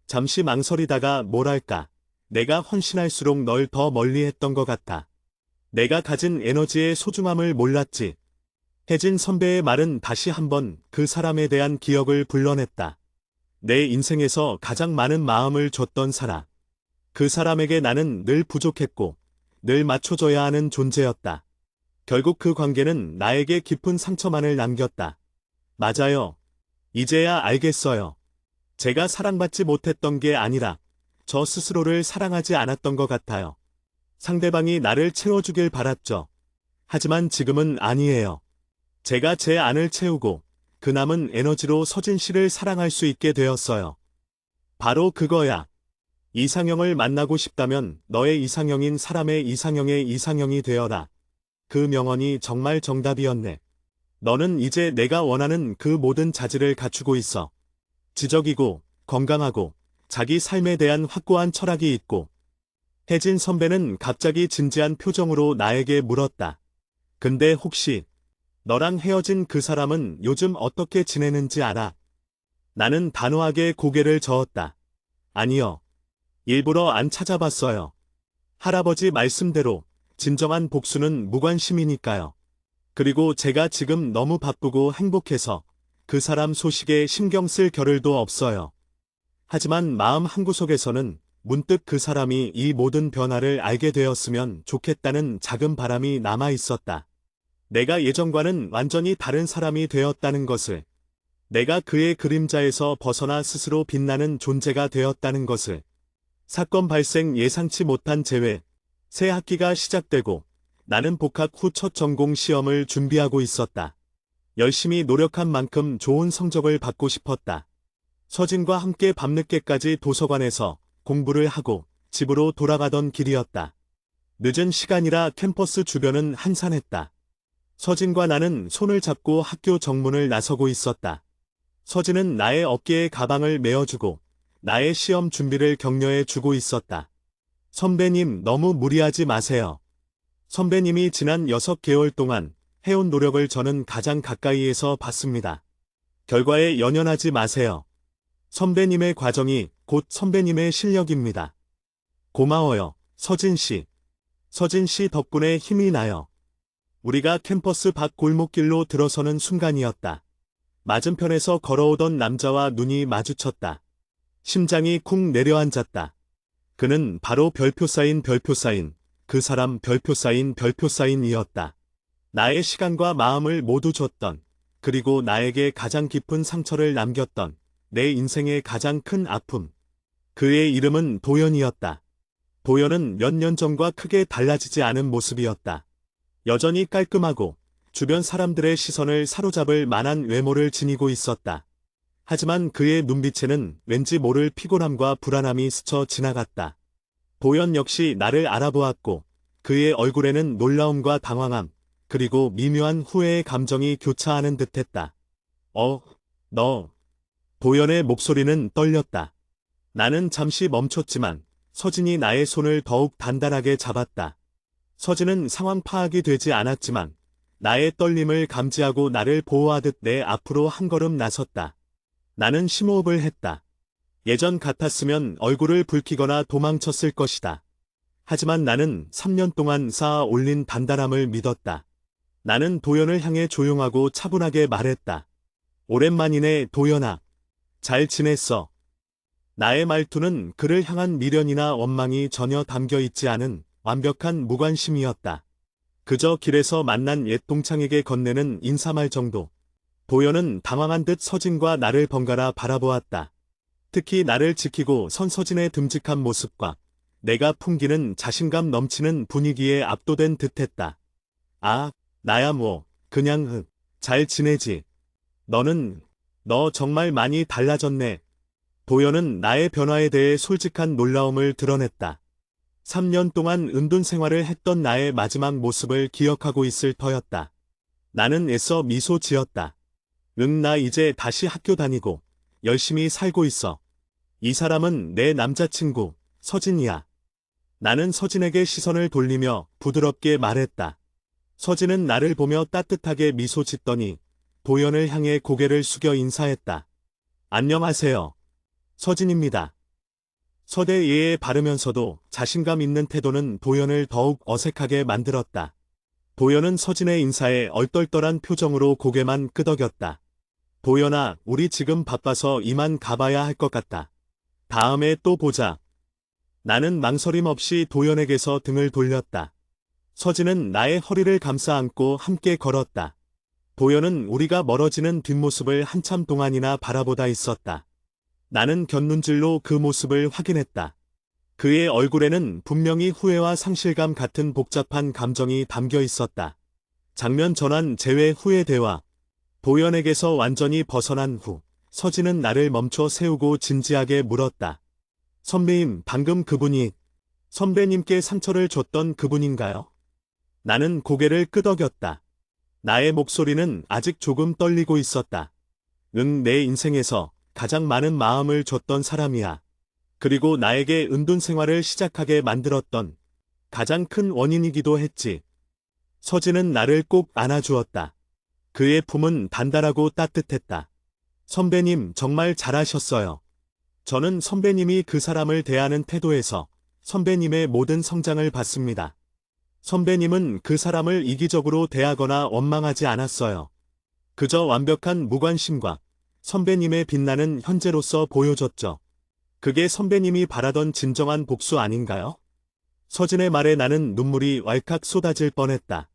잠시 망설이다가 뭐랄까, 내가 헌신할수록 널 더 멀리했던 것 같아. 내가 가진 에너지의 소중함을 몰랐지. 혜진 선배의 말은 다시 한번 그 사람에 대한 기억을 불러냈다. 내 인생에서 가장 많은 마음을 줬던 사람. 그 사람에게 나는 늘 부족했고 늘 맞춰줘야 하는 존재였다. 결국 그 관계는 나에게 깊은 상처만을 남겼다. 맞아요. 이제야 알겠어요. 제가 사랑받지 못했던 게 아니라 저 스스로를 사랑하지 않았던 것 같아요. 상대방이 나를 채워주길 바랐죠. 하지만 지금은 아니에요. 제가 제 안을 채우고 그 남은 에너지로 서진 씨를 사랑할 수 있게 되었어요. 바로 그거야. 이상형을 만나고 싶다면 너의 이상형인 사람의 이상형의 이상형이 되어라. 그 명언이 정말 정답이었네. 너는 이제 내가 원하는 그 모든 자질을 갖추고 있어. 지적이고 건강하고 자기 삶에 대한 확고한 철학이 있고. 혜진 선배는 갑자기 진지한 표정으로 나에게 물었다. 근데 혹시 너랑 헤어진 그 사람은 요즘 어떻게 지내는지 알아? 나는 단호하게 고개를 저었다. 아니요. 일부러 안 찾아봤어요. 할아버지 말씀대로 진정한 복수는 무관심이니까요. 그리고 제가 지금 너무 바쁘고 행복해서 그 사람 소식에 신경 쓸 겨를도 없어요. 하지만 마음 한구석에서는 문득 그 사람이 이 모든 변화를 알게 되었으면 좋겠다는 작은 바람이 남아 있었다. 내가 예전과는 완전히 다른 사람이 되었다는 것을, 내가 그의 그림자에서 벗어나 스스로 빛나는 존재가 되었다는 것을. 사건 발생 예상치 못한 재회, 새 학기가 시작되고 나는 복학 후 첫 전공 시험을 준비하고 있었다. 열심히 노력한 만큼 좋은 성적을 받고 싶었다. 서진과 함께 밤늦게까지 도서관에서 공부를 하고 집으로 돌아가던 길이었다. 늦은 시간이라 캠퍼스 주변은 한산했다. 서진과 나는 손을 잡고 학교 정문을 나서고 있었다. 서진은 나의 어깨에 가방을 메어주고 나의 시험 준비를 격려해 주고 있었다. 선배님, 너무 무리하지 마세요. 선배님이 지난 6개월 동안 해온 노력을 저는 가장 가까이에서 봤습니다. 결과에 연연하지 마세요. 선배님의 과정이 곧 선배님의 실력입니다. 고마워요, 서진 씨. 서진 씨 덕분에 힘이 나요. 우리가 캠퍼스 밖 골목길로 들어서는 순간이었다. 맞은편에서 걸어오던 남자와 눈이 마주쳤다. 심장이 쿵 내려앉았다. 그는 바로 별표 쌓인 그 사람 별표 쌓인이었다. 나의 시간과 마음을 모두 줬던, 그리고 나에게 가장 깊은 상처를 남겼던 내 인생의 가장 큰 아픔. 그의 이름은 도연이었다. 도연은 몇 년 전과 크게 달라지지 않은 모습이었다. 여전히 깔끔하고 주변 사람들의 시선을 사로잡을 만한 외모를 지니고 있었다. 하지만 그의 눈빛에는 왠지 모를 피곤함과 불안함이 스쳐 지나갔다. 도연 역시 나를 알아보았고 그의 얼굴에는 놀라움과 당황함, 그리고 미묘한 후회의 감정이 교차하는 듯했다. 너. 도연의 목소리는 떨렸다. 나는 잠시 멈췄지만 서진이 나의 손을 더욱 단단하게 잡았다. 서진은 상황 파악이 되지 않았지만 나의 떨림을 감지하고 나를 보호하듯 내 앞으로 한 걸음 나섰다. 나는 심호흡을 했다. 예전 같았으면 얼굴을 붉히거나 도망쳤을 것이다. 하지만 나는 3년 동안 쌓아 올린 단단함을 믿었다. 나는 도연을 향해 조용하고 차분하게 말했다. 오랜만이네, 도연아. 잘 지냈어? 나의 말투는 그를 향한 미련이나 원망이 전혀 담겨 있지 않은 완벽한 무관심이었다. 그저 길에서 만난 옛 동창에게 건네는 인사말 정도. 도연은 당황한 듯 서진과 나를 번갈아 바라보았다. 특히 나를 지키고 선 서진의 듬직한 모습과 내가 풍기는 자신감 넘치는 분위기에 압도된 듯했다. 아, 나야 뭐, 그냥 잘 지내지. 너 정말 많이 달라졌네. 도연은 나의 변화에 대해 솔직한 놀라움을 드러냈다. 3년 동안 은둔 생활을 했던 나의 마지막 모습을 기억하고 있을 터였다. 나는 애써 미소 지었다. 나 이제 다시 학교 다니고 열심히 살고 있어. 이 사람은 내 남자친구, 서진이야. 나는 서진에게 시선을 돌리며 부드럽게 말했다. 서진은 나를 보며 따뜻하게 미소 짓더니 도연을 향해 고개를 숙여 인사했다. 안녕하세요. 서진입니다. 서대 예에 바르면서도 자신감 있는 태도는 도연을 더욱 어색하게 만들었다. 도연은 서진의 인사에 얼떨떨한 표정으로 고개만 끄덕였다. 도연아, 우리 지금 바빠서 이만 가봐야 할 것 같다. 다음에 또 보자. 나는 망설임 없이 도연에게서 등을 돌렸다. 서진은 나의 허리를 감싸 안고 함께 걸었다. 도연은 우리가 멀어지는 뒷모습을 한참 동안이나 바라보다 있었다. 나는 곁눈질로 그 모습을 확인했다. 그의 얼굴에는 분명히 후회와 상실감 같은 복잡한 감정이 담겨 있었다. 장면 전환 제외 후의 대화. 도연에게서 완전히 벗어난 후 서진은 나를 멈춰 세우고 진지하게 물었다. 선배님, 방금 그분이 선배님께 상처를 줬던 그분인가요? 나는 고개를 끄덕였다. 나의 목소리는 아직 조금 떨리고 있었다. 내 인생에서 가장 많은 마음을 줬던 사람이야. 그리고 나에게 은둔 생활을 시작하게 만들었던 가장 큰 원인이기도 했지. 서진은 나를 꼭 안아주었다. 그의 품은 단단하고 따뜻했다. 선배님, 정말 잘하셨어요. 저는 선배님이 그 사람을 대하는 태도에서 선배님의 모든 성장을 봤습니다. 선배님은 그 사람을 이기적으로 대하거나 원망하지 않았어요. 그저 완벽한 무관심과 선배님의 빛나는 현재로서 보여줬죠. 그게 선배님이 바라던 진정한 복수 아닌가요? 서진의 말에 나는 눈물이 왈칵 쏟아질 뻔했다.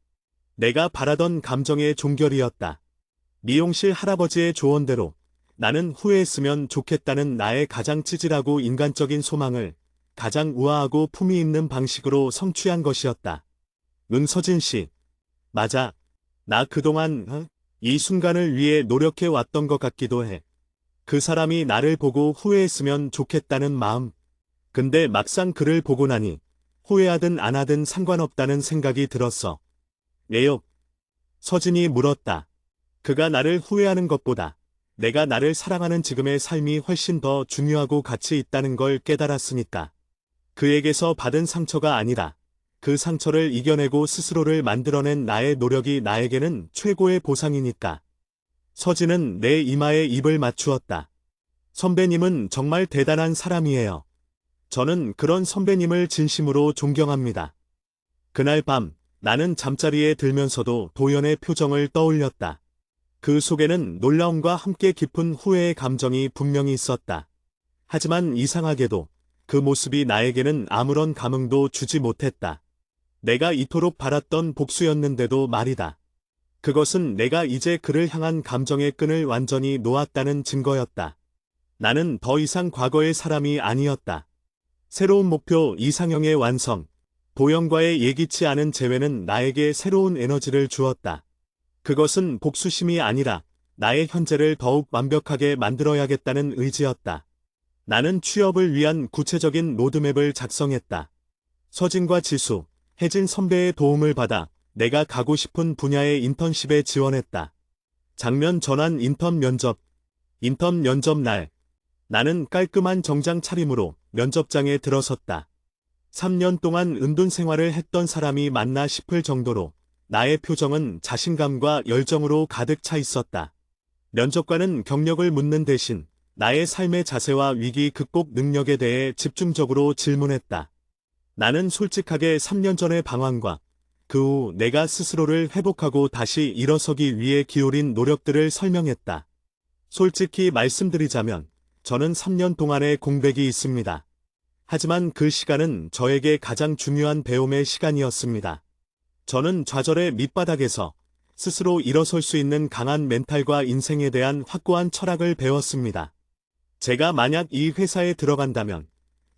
내가 바라던 감정의 종결이었다. 미용실 할아버지의 조언대로 나는 후회했으면 좋겠다는 나의 가장 찌질하고 인간적인 소망을 가장 우아하고 품위 있는 방식으로 성취한 것이었다. 응, 서진 씨. 맞아. 나 그동안 이 순간을 위해 노력해 왔던 것 같기도 해. 그 사람이 나를 보고 후회했으면 좋겠다는 마음. 근데 막상 그를 보고 나니 후회하든 안 하든 상관없다는 생각이 들었어. 왜요? 서진이 물었다. 그가 나를 후회하는 것보다 내가 나를 사랑하는 지금의 삶이 훨씬 더 중요하고 가치 있다는 걸 깨달았으니까. 그에게서 받은 상처가 아니라 그 상처를 이겨내고 스스로를 만들어낸 나의 노력이 나에게는 최고의 보상이니까. 서진은 내 이마에 입을 맞추었다. 선배님은 정말 대단한 사람이에요. 저는 그런 선배님을 진심으로 존경합니다. 그날 밤 나는 잠자리에 들면서도 도연의 표정을 떠올렸다. 그 속에는 놀라움과 함께 깊은 후회의 감정이 분명히 있었다. 하지만 이상하게도 그 모습이 나에게는 아무런 감흥도 주지 못했다. 내가 이토록 바랐던 복수였는데도 말이다. 그것은 내가 이제 그를 향한 감정의 끈을 완전히 놓았다는 증거였다. 나는 더 이상 과거의 사람이 아니었다. 새로운 목표 이상형의 완성, 도연과의 예기치 않은 재회는 나에게 새로운 에너지를 주었다. 그것은 복수심이 아니라 나의 현재를 더욱 완벽하게 만들어야겠다는 의지였다. 나는 취업을 위한 구체적인 로드맵을 작성했다. 서진과 지수, 혜진 선배의 도움을 받아 내가 가고 싶은 분야의 인턴십에 지원했다. 장면 전환 인턴 면접 날. 나는 깔끔한 정장 차림으로 면접장에 들어섰다. 3년 동안 은둔 생활을 했던 사람이 맞나 싶을 정도로 나의 표정은 자신감과 열정으로 가득 차 있었다. 면접관은 경력을 묻는 대신 나의 삶의 자세와 위기 극복 능력에 대해 집중적으로 질문했다. 나는 솔직하게 3년 전의 방황과 그 후 내가 스스로를 회복하고 다시 일어서기 위해 기울인 노력들을 설명했다. 솔직히 말씀드리자면 저는 3년 동안의 공백이 있습니다. 하지만 그 시간은 저에게 가장 중요한 배움의 시간이었습니다. 저는 좌절의 밑바닥에서 스스로 일어설 수 있는 강한 멘탈과 인생에 대한 확고한 철학을 배웠습니다. 제가 만약 이 회사에 들어간다면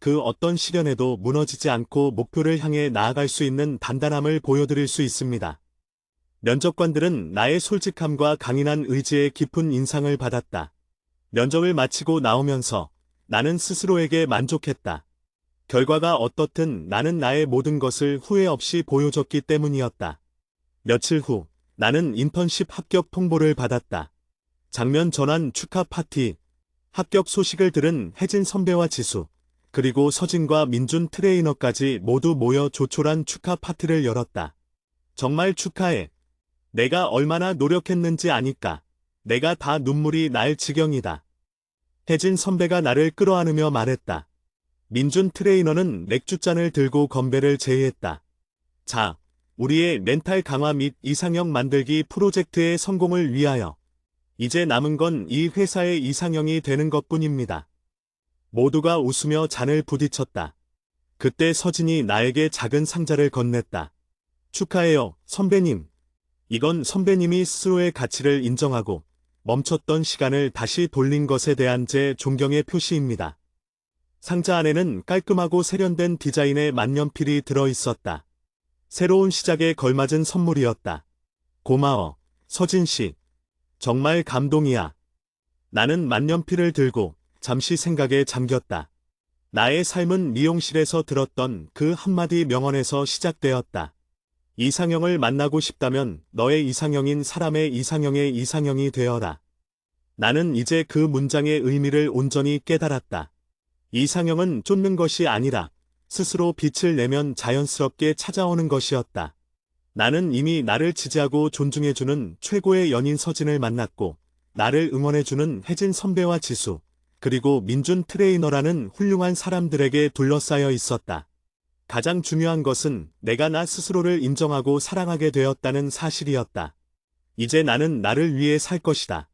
그 어떤 시련에도 무너지지 않고 목표를 향해 나아갈 수 있는 단단함을 보여드릴 수 있습니다. 면접관들은 나의 솔직함과 강인한 의지에 깊은 인상을 받았다. 면접을 마치고 나오면서 나는 스스로에게 만족했다. 결과가 어떻든 나는 나의 모든 것을 후회 없이 보여줬기 때문이었다. 며칠 후 나는 인턴십 합격 통보를 받았다. 장면 전환 축하 파티. 합격 소식을 들은 혜진 선배와 지수, 그리고 서진과 민준 트레이너까지 모두 모여 조촐한 축하 파티를 열었다. 정말 축하해. 내가 얼마나 노력했는지 아니까. 내가 다 눈물이 날 지경이다. 혜진 선배가 나를 끌어안으며 말했다. 민준 트레이너는 맥주잔을 들고 건배를 제의했다. 자, 우리의 멘탈 강화 및 이상형 만들기 프로젝트의 성공을 위하여. 이제 남은 건 이 회사의 이상형이 되는 것뿐입니다. 모두가 웃으며 잔을 부딪혔다. 그때 서진이 나에게 작은 상자를 건넸다. 축하해요, 선배님. 이건 선배님이 스스로의 가치를 인정하고 멈췄던 시간을 다시 돌린 것에 대한 제 존경의 표시입니다. 상자 안에는 깔끔하고 세련된 디자인의 만년필이 들어있었다. 새로운 시작에 걸맞은 선물이었다. 고마워, 서진 씨. 정말 감동이야. 나는 만년필을 들고 잠시 생각에 잠겼다. 나의 삶은 미용실에서 들었던 그 한마디 명언에서 시작되었다. 이상형을 만나고 싶다면 너의 이상형인 사람의 이상형의 이상형이 되어라. 나는 이제 그 문장의 의미를 온전히 깨달았다. 이상형은 쫓는 것이 아니라 스스로 빛을 내면 자연스럽게 찾아오는 것이었다. 나는 이미 나를 지지하고 존중해주는 최고의 연인 서진을 만났고 나를 응원해주는 혜진 선배와 지수, 그리고 민준 트레이너라는 훌륭한 사람들에게 둘러싸여 있었다. 가장 중요한 것은 내가 나 스스로를 인정하고 사랑하게 되었다는 사실이었다. 이제 나는 나를 위해 살 것이다.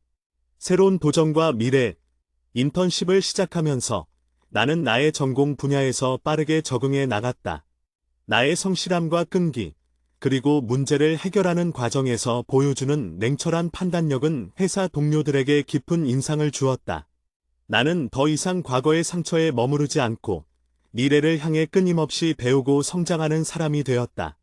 새로운 도전과 미래, 인턴십을 시작하면서 나는 나의 전공 분야에서 빠르게 적응해 나갔다. 나의 성실함과 끈기, 그리고 문제를 해결하는 과정에서 보여주는 냉철한 판단력은 회사 동료들에게 깊은 인상을 주었다. 나는 더 이상 과거의 상처에 머무르지 않고 미래를 향해 끊임없이 배우고 성장하는 사람이 되었다.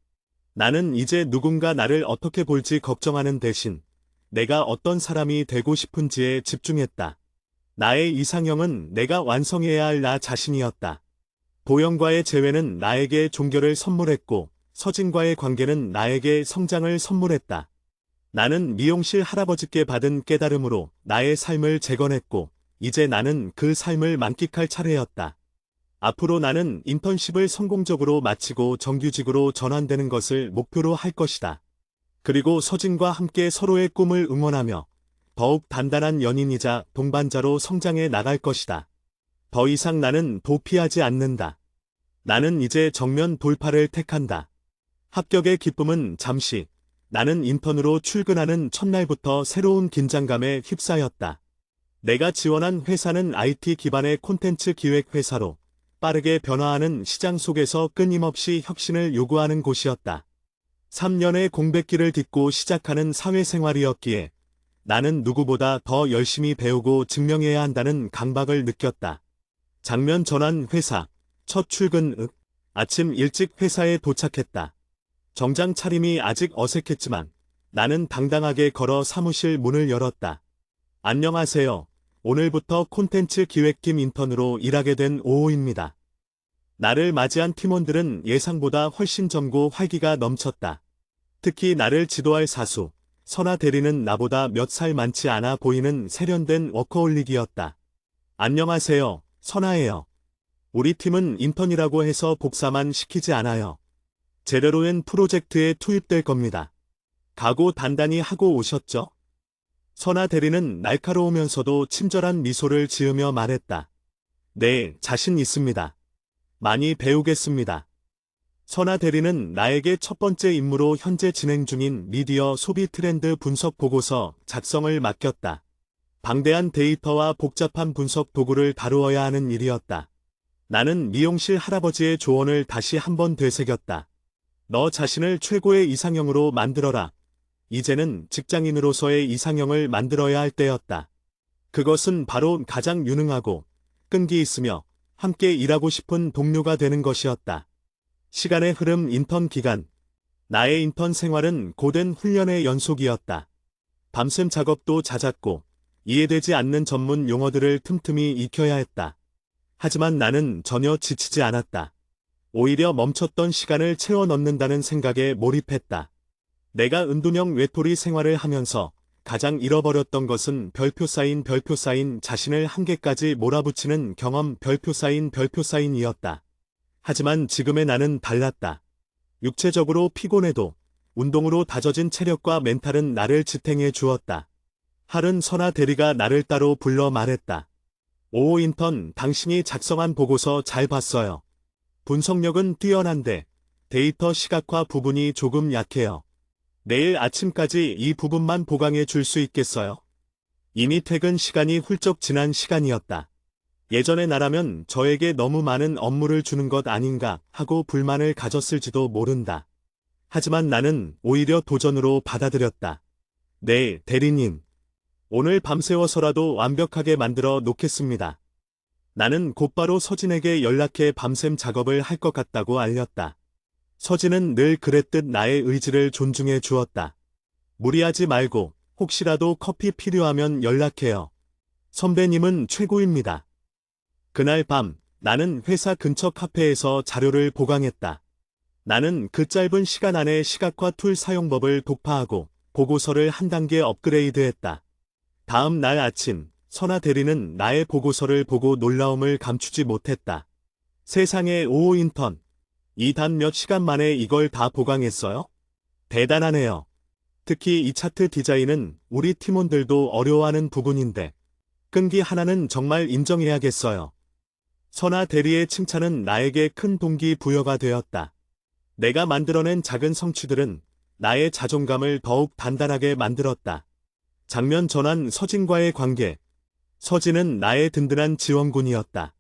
나는 이제 누군가 나를 어떻게 볼지 걱정하는 대신 내가 어떤 사람이 되고 싶은지에 집중했다. 나의 이상형은 내가 완성해야 할 나 자신이었다. 도영과의 재회는 나에게 종교를 선물했고 서진과의 관계는 나에게 성장을 선물했다. 나는 미용실 할아버지께 받은 깨달음으로 나의 삶을 재건했고 이제 나는 그 삶을 만끽할 차례였다. 앞으로 나는 인턴십을 성공적으로 마치고 정규직으로 전환되는 것을 목표로 할 것이다. 그리고 서진과 함께 서로의 꿈을 응원하며 더욱 단단한 연인이자 동반자로 성장해 나갈 것이다. 더 이상 나는 도피하지 않는다. 나는 이제 정면 돌파를 택한다. 합격의 기쁨은 잠시, 나는 인턴으로 출근하는 첫날부터 새로운 긴장감에 휩싸였다. 내가 지원한 회사는 IT 기반의 콘텐츠 기획 회사로 빠르게 변화하는 시장 속에서 끊임없이 혁신을 요구하는 곳이었다. 3년의 공백기를 딛고 시작하는 사회생활이었기에 나는 누구보다 더 열심히 배우고 증명해야 한다는 강박을 느꼈다. 장면 전환 회사, 첫 출근 아침 일찍 회사에 도착했다. 정장 차림이 아직 어색했지만 나는 당당하게 걸어 사무실 문을 열었다. 안녕하세요. 오늘부터 콘텐츠 기획팀 인턴으로 일하게 된 오호입니다. 나를 맞이한 팀원들은 예상보다 훨씬 젊고 활기가 넘쳤다. 특히 나를 지도할 사수, 선아 대리는 나보다 몇 살 많지 않아 보이는 세련된 워커홀릭이었다. 안녕하세요, 선아예요. 우리 팀은 인턴이라고 해서 복사만 시키지 않아요. 제대로 된 프로젝트에 투입될 겁니다. 각오 단단히 하고 오셨죠? 선아 대리는 날카로우면서도 친절한 미소를 지으며 말했다. 네, 자신 있습니다. 많이 배우겠습니다. 선아 대리는 나에게 첫 번째 임무로 현재 진행 중인 미디어 소비 트렌드 분석 보고서 작성을 맡겼다. 방대한 데이터와 복잡한 분석 도구를 다루어야 하는 일이었다. 나는 미용실 할아버지의 조언을 다시 한번 되새겼다. 너 자신을 최고의 이상형으로 만들어라. 이제는 직장인으로서의 이상형을 만들어야 할 때였다. 그것은 바로 가장 유능하고 끈기 있으며 함께 일하고 싶은 동료가 되는 것이었다. 시간의 흐름 인턴 기간. 나의 인턴 생활은 고된 훈련의 연속이었다. 밤샘 작업도 잦았고 이해되지 않는 전문 용어들을 틈틈이 익혀야 했다. 하지만 나는 전혀 지치지 않았다. 오히려 멈췄던 시간을 채워 넣는다는 생각에 몰입했다. 내가 은둔형 외톨이 생활을 하면서 가장 잃어버렸던 것은 별표 쌓인 자신을 한계까지 몰아붙이는 경험 별표 쌓인이었다. 하지만 지금의 나는 달랐다. 육체적으로 피곤해도 운동으로 다져진 체력과 멘탈은 나를 지탱해 주었다. 할은 선아 대리가 나를 따로 불러 말했다. 오 인턴, 당신이 작성한 보고서 잘 봤어요. 분석력은 뛰어난데 데이터 시각화 부분이 조금 약해요. 내일 아침까지 이 부분만 보강해 줄 수 있겠어요? 이미 퇴근 시간이 훌쩍 지난 시간이었다. 예전의 나라면 저에게 너무 많은 업무를 주는 것 아닌가 하고 불만을 가졌을지도 모른다. 하지만 나는 오히려 도전으로 받아들였다. 네, 대리님. 오늘 밤새워서라도 완벽하게 만들어 놓겠습니다. 나는 곧바로 서진에게 연락해 밤샘 작업을 할 것 같다고 알렸다. 서진은 늘 그랬듯 나의 의지를 존중해 주었다. 무리하지 말고 혹시라도 커피 필요하면 연락해요. 선배님은 최고입니다. 그날 밤 나는 회사 근처 카페에서 자료를 보강했다. 나는 그 짧은 시간 안에 시각화 툴 사용법을 독파하고 보고서를 한 단계 업그레이드했다. 다음 날 아침 선아 대리는 나의 보고서를 보고 놀라움을 감추지 못했다. 세상에 오호 인턴. 이 단 몇 시간 만에 이걸 다 보강했어요? 대단하네요. 특히 이 차트 디자인은 우리 팀원들도 어려워하는 부분인데 끈기 하나는 정말 인정해야겠어요. 선아 대리의 칭찬은 나에게 큰 동기부여가 되었다. 내가 만들어낸 작은 성취들은 나의 자존감을 더욱 단단하게 만들었다. 장면 전환. 서진과의 관계. 서진은 나의 든든한 지원군이었다.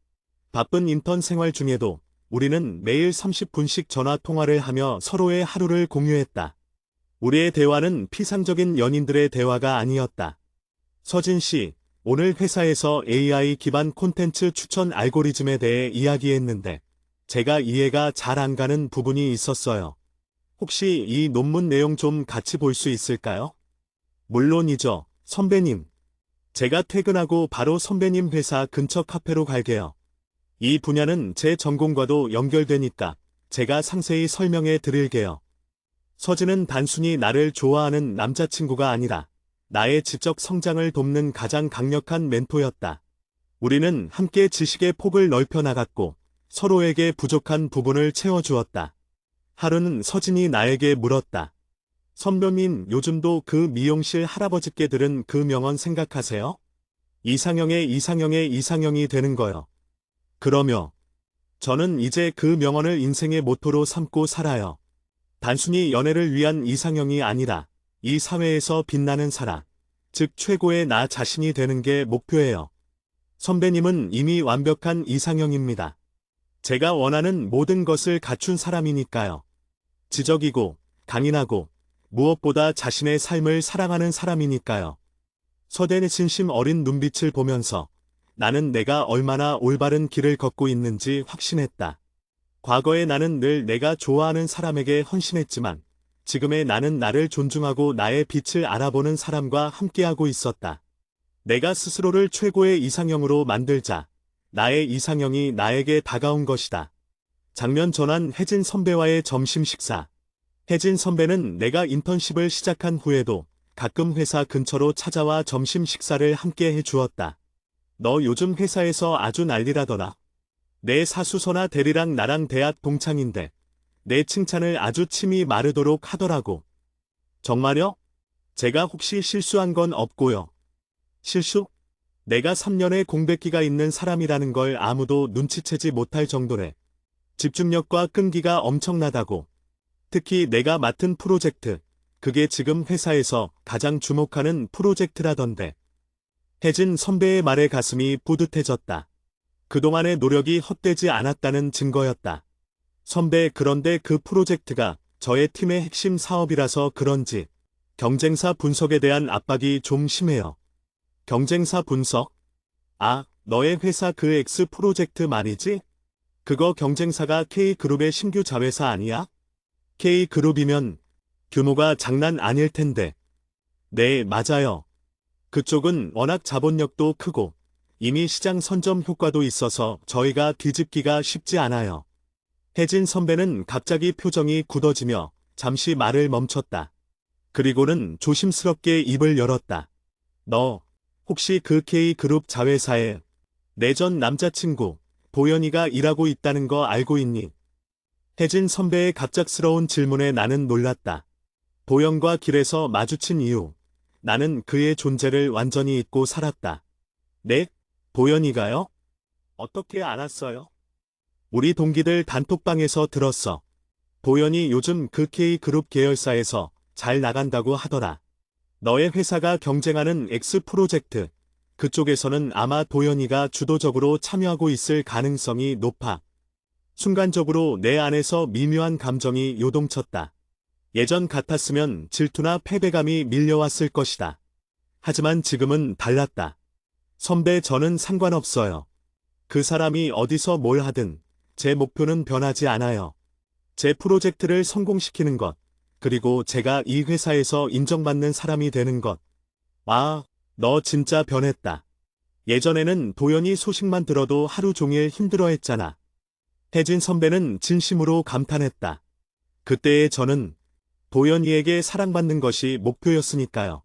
바쁜 인턴 생활 중에도 우리는 매일 30분씩 전화 통화를 하며 서로의 하루를 공유했다. 우리의 대화는 피상적인 연인들의 대화가 아니었다. 서진 씨, 오늘 회사에서 AI 기반 콘텐츠 추천 알고리즘에 대해 이야기했는데 제가 이해가 잘 안 가는 부분이 있었어요. 혹시 이 논문 내용 좀 같이 볼 수 있을까요? 물론이죠, 선배님. 제가 퇴근하고 바로 선배님 회사 근처 카페로 갈게요. 이 분야는 제 전공과도 연결되니까 제가 상세히 설명해 드릴게요. 서진은 단순히 나를 좋아하는 남자친구가 아니라 나의 지적 성장을 돕는 가장 강력한 멘토였다. 우리는 함께 지식의 폭을 넓혀 나갔고 서로에게 부족한 부분을 채워주었다. 하루는 서진이 나에게 물었다. 선배님, 요즘도 그 미용실 할아버지께 들은 그 명언 생각하세요? 이상형의 이상형이 되는 거요. 그러며 저는 이제 그 명언을 인생의 모토로 삼고 살아요. 단순히 연애를 위한 이상형이 아니라 이 사회에서 빛나는 사람, 즉 최고의 나 자신이 되는 게 목표예요. 선배님은 이미 완벽한 이상형입니다. 제가 원하는 모든 것을 갖춘 사람이니까요. 지적이고 강인하고 무엇보다 자신의 삶을 사랑하는 사람이니까요. 서대의 진심 어린 눈빛을 보면서 나는 내가 얼마나 올바른 길을 걷고 있는지 확신했다. 과거의 나는 늘 내가 좋아하는 사람에게 헌신했지만 지금의 나는 나를 존중하고 나의 빛을 알아보는 사람과 함께하고 있었다. 내가 스스로를 최고의 이상형으로 만들자. 나의 이상형이 나에게 다가온 것이다. 장면 전환. 혜진 선배와의 점심 식사. 혜진 선배는 내가 인턴십을 시작한 후에도 가끔 회사 근처로 찾아와 점심 식사를 함께 해주었다. 너 요즘 회사에서 아주 난리라더라. 내 사수선아 대리랑 나랑 대학 동창인데 내 칭찬을 아주 침이 마르도록 하더라고. 정말요? 제가 혹시 실수한 건 없고요. 실수? 내가 3년의 공백기가 있는 사람이라는 걸 아무도 눈치채지 못할 정도래. 집중력과 끈기가 엄청나다고. 특히 내가 맡은 프로젝트, 그게 지금 회사에서 가장 주목하는 프로젝트라던데. 혜진 선배의 말에 가슴이 뿌듯해졌다. 그동안의 노력이 헛되지 않았다는 증거였다. 선배, 그런데 그 프로젝트가 저의 팀의 핵심 사업이라서 그런지 경쟁사 분석에 대한 압박이 좀 심해요. 경쟁사 분석? 아, 너의 회사 그 X 프로젝트 말이지? 그거 경쟁사가 K그룹의 신규 자회사 아니야? K그룹이면 규모가 장난 아닐 텐데. 네, 맞아요. 그쪽은 워낙 자본력도 크고 이미 시장 선점 효과도 있어서 저희가 뒤집기가 쉽지 않아요. 혜진 선배는 갑자기 표정이 굳어지며 잠시 말을 멈췄다. 그리고는 조심스럽게 입을 열었다. 너 혹시 그 K그룹 자회사에 내 전 남자친구 보현이가 일하고 있다는 거 알고 있니? 혜진 선배의 갑작스러운 질문에 나는 놀랐다. 보현과 길에서 마주친 이후 나는 그의 존재를 완전히 잊고 살았다. 네? 보현이가요? 어떻게 알았어요? 우리 동기들 단톡방에서 들었어. 보현이 요즘 그 K그룹 계열사에서 잘 나간다고 하더라. 너의 회사가 경쟁하는 X 프로젝트, 그쪽에서는 아마 보현이가 주도적으로 참여하고 있을 가능성이 높아. 순간적으로 내 안에서 미묘한 감정이 요동쳤다. 예전 같았으면 질투나 패배감이 밀려왔을 것이다. 하지만 지금은 달랐다. 선배, 저는 상관없어요. 그 사람이 어디서 뭘 하든 제 목표는 변하지 않아요. 제 프로젝트를 성공시키는 것, 그리고 제가 이 회사에서 인정받는 사람이 되는 것. 아, 너 진짜 변했다. 예전에는 도연이 소식만 들어도 하루 종일 힘들어했잖아. 혜진 선배는 진심으로 감탄했다. 그때의 저는 도연이에게 사랑받는 것이 목표였으니까요.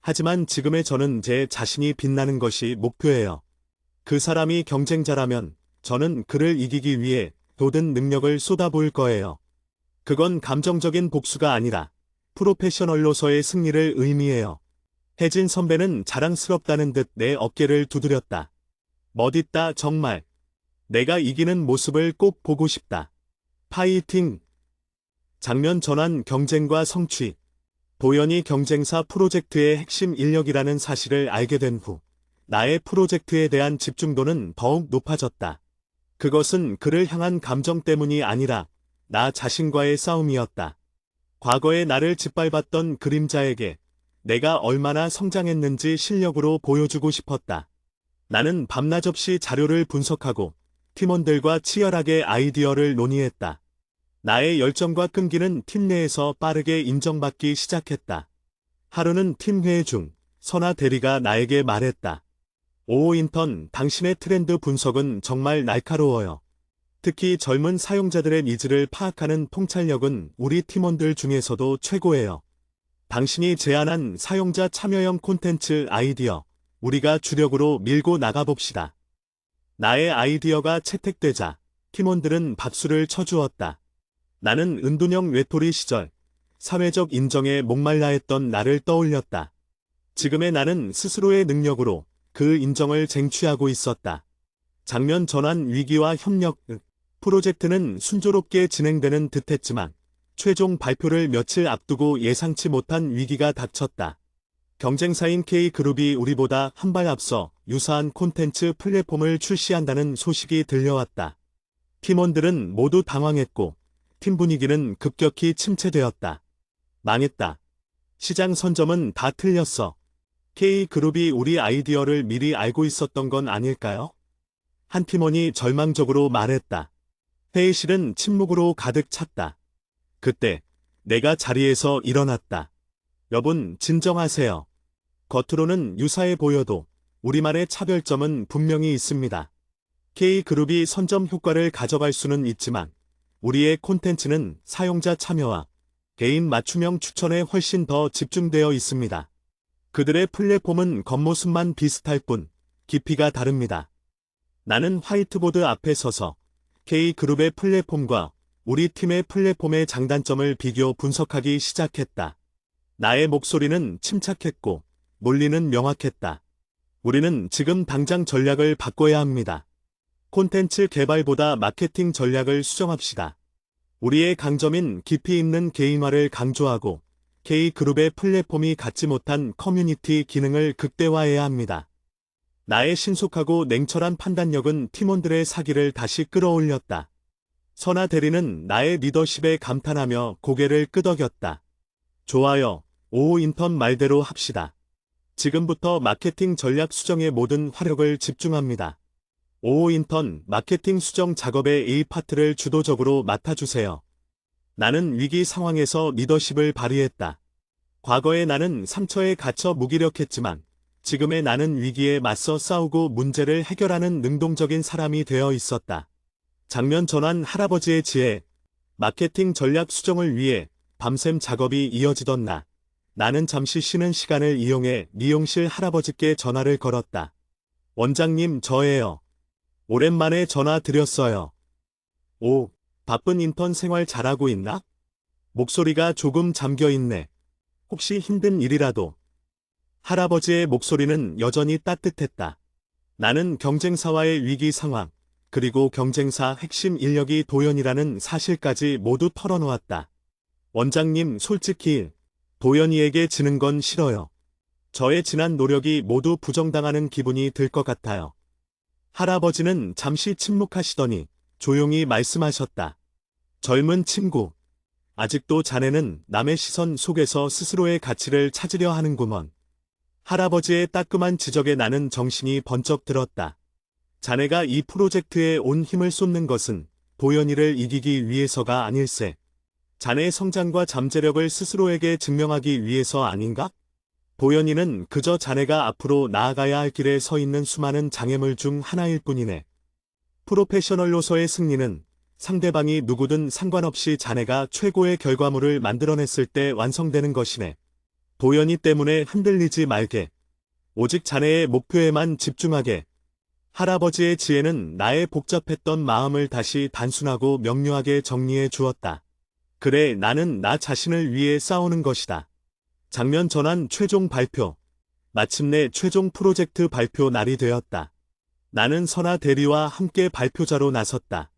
하지만 지금의 저는 제 자신이 빛나는 것이 목표예요. 그 사람이 경쟁자라면 저는 그를 이기기 위해 모든 능력을 쏟아부을 거예요. 그건 감정적인 복수가 아니라 프로페셔널로서의 승리를 의미해요. 혜진 선배는 자랑스럽다는 듯 내 어깨를 두드렸다. 멋있다, 정말. 내가 이기는 모습을 꼭 보고 싶다. 파이팅! 장면 전환 경쟁과 성취. 도연이 경쟁사 프로젝트의 핵심 인력이라는 사실을 알게 된 후, 나의 프로젝트에 대한 집중도는 더욱 높아졌다. 그것은 그를 향한 감정 때문이 아니라 나 자신과의 싸움이었다. 과거의 나를 짓밟았던 그림자에게 내가 얼마나 성장했는지 실력으로 보여주고 싶었다. 나는 밤낮 없이 자료를 분석하고 팀원들과 치열하게 아이디어를 논의했다. 나의 열정과 끈기는 팀 내에서 빠르게 인정받기 시작했다. 하루는 팀 회의 중 선아 대리가 나에게 말했다. 오 인턴, 당신의 트렌드 분석은 정말 날카로워요. 특히 젊은 사용자들의 니즈를 파악하는 통찰력은 우리 팀원들 중에서도 최고예요. 당신이 제안한 사용자 참여형 콘텐츠 아이디어, 우리가 주력으로 밀고 나가봅시다. 나의 아이디어가 채택되자 팀원들은 박수를 쳐주었다. 나는 은둔형 외톨이 시절 사회적 인정에 목말라 했던 나를 떠올렸다. 지금의 나는 스스로의 능력으로 그 인정을 쟁취하고 있었다. 장면 전환 위기와 협력. 프로젝트는 순조롭게 진행되는 듯했지만 최종 발표를 며칠 앞두고 예상치 못한 위기가 닥쳤다. 경쟁사인 K그룹이 우리보다 한 발 앞서 유사한 콘텐츠 플랫폼을 출시한다는 소식이 들려왔다. 팀원들은 모두 당황했고 팀 분위기는 급격히 침체되었다. 망했다. 시장 선점은 다 틀렸어. K그룹이 우리 아이디어를 미리 알고 있었던 건 아닐까요? 한 팀원이 절망적으로 말했다. 회의실은 침묵으로 가득 찼다. 그때 내가 자리에서 일어났다. 여분, 진정하세요. 겉으로는 유사해 보여도 우리만의 차별점은 분명히 있습니다. K그룹이 선점 효과를 가져갈 수는 있지만 우리의 콘텐츠는 사용자 참여와 개인 맞춤형 추천에 훨씬 더 집중되어 있습니다. 그들의 플랫폼은 겉모습만 비슷할 뿐 깊이가 다릅니다. 나는 화이트보드 앞에 서서 K그룹의 플랫폼과 우리 팀의 플랫폼의 장단점을 비교 분석하기 시작했다. 나의 목소리는 침착했고 논리는 명확했다. 우리는 지금 당장 전략을 바꿔야 합니다. 콘텐츠 개발보다 마케팅 전략을 수정합시다. 우리의 강점인 깊이 있는 개인화를 강조하고 K그룹의 플랫폼이 갖지 못한 커뮤니티 기능을 극대화해야 합니다. 나의 신속하고 냉철한 판단력은 팀원들의 사기를 다시 끌어올렸다. 선아 대리는 나의 리더십에 감탄하며 고개를 끄덕였다. 좋아요. 오 인턴 말대로 합시다. 지금부터 마케팅 전략 수정에 모든 화력을 집중합니다. 오 인턴, 마케팅 수정 작업의 A 파트를 주도적으로 맡아주세요. 나는 위기 상황에서 리더십을 발휘했다. 과거의 나는 상처에 갇혀 무기력했지만 지금의 나는 위기에 맞서 싸우고 문제를 해결하는 능동적인 사람이 되어 있었다. 장면 전환 할아버지의 지혜. 마케팅 전략 수정을 위해 밤샘 작업이 이어지던 나는 잠시 쉬는 시간을 이용해 미용실 할아버지께 전화를 걸었다. 원장님, 저예요. 오랜만에 전화 드렸어요. 오, 바쁜 인턴 생활 잘하고 있나? 목소리가 조금 잠겨있네. 혹시 힘든 일이라도? 할아버지의 목소리는 여전히 따뜻했다. 나는 경쟁사와의 위기 상황, 그리고 경쟁사 핵심 인력이 도연이라는 사실까지 모두 털어놓았다. 원장님, 솔직히 도연이에게 지는 건 싫어요. 저의 지난 노력이 모두 부정당하는 기분이 들 것 같아요. 할아버지는 잠시 침묵하시더니 조용히 말씀하셨다. 젊은 친구, 아직도 자네는 남의 시선 속에서 스스로의 가치를 찾으려 하는구먼. 할아버지의 따끔한 지적에 나는 정신이 번쩍 들었다. 자네가 이 프로젝트에 온 힘을 쏟는 것은 도연이를 이기기 위해서가 아닐세. 자네의 성장과 잠재력을 스스로에게 증명하기 위해서 아닌가? 도연이는 그저 자네가 앞으로 나아가야 할 길에 서 있는 수많은 장애물 중 하나일 뿐이네. 프로페셔널로서의 승리는 상대방이 누구든 상관없이 자네가 최고의 결과물을 만들어냈을 때 완성되는 것이네. 도연이 때문에 흔들리지 말게. 오직 자네의 목표에만 집중하게. 할아버지의 지혜는 나의 복잡했던 마음을 다시 단순하고 명료하게 정리해 주었다. 그래, 나는 나 자신을 위해 싸우는 것이다. 장면 전환 최종 발표. 마침내 최종 프로젝트 발표 날이 되었다. 나는 선아 대리와 함께 발표자로 나섰다.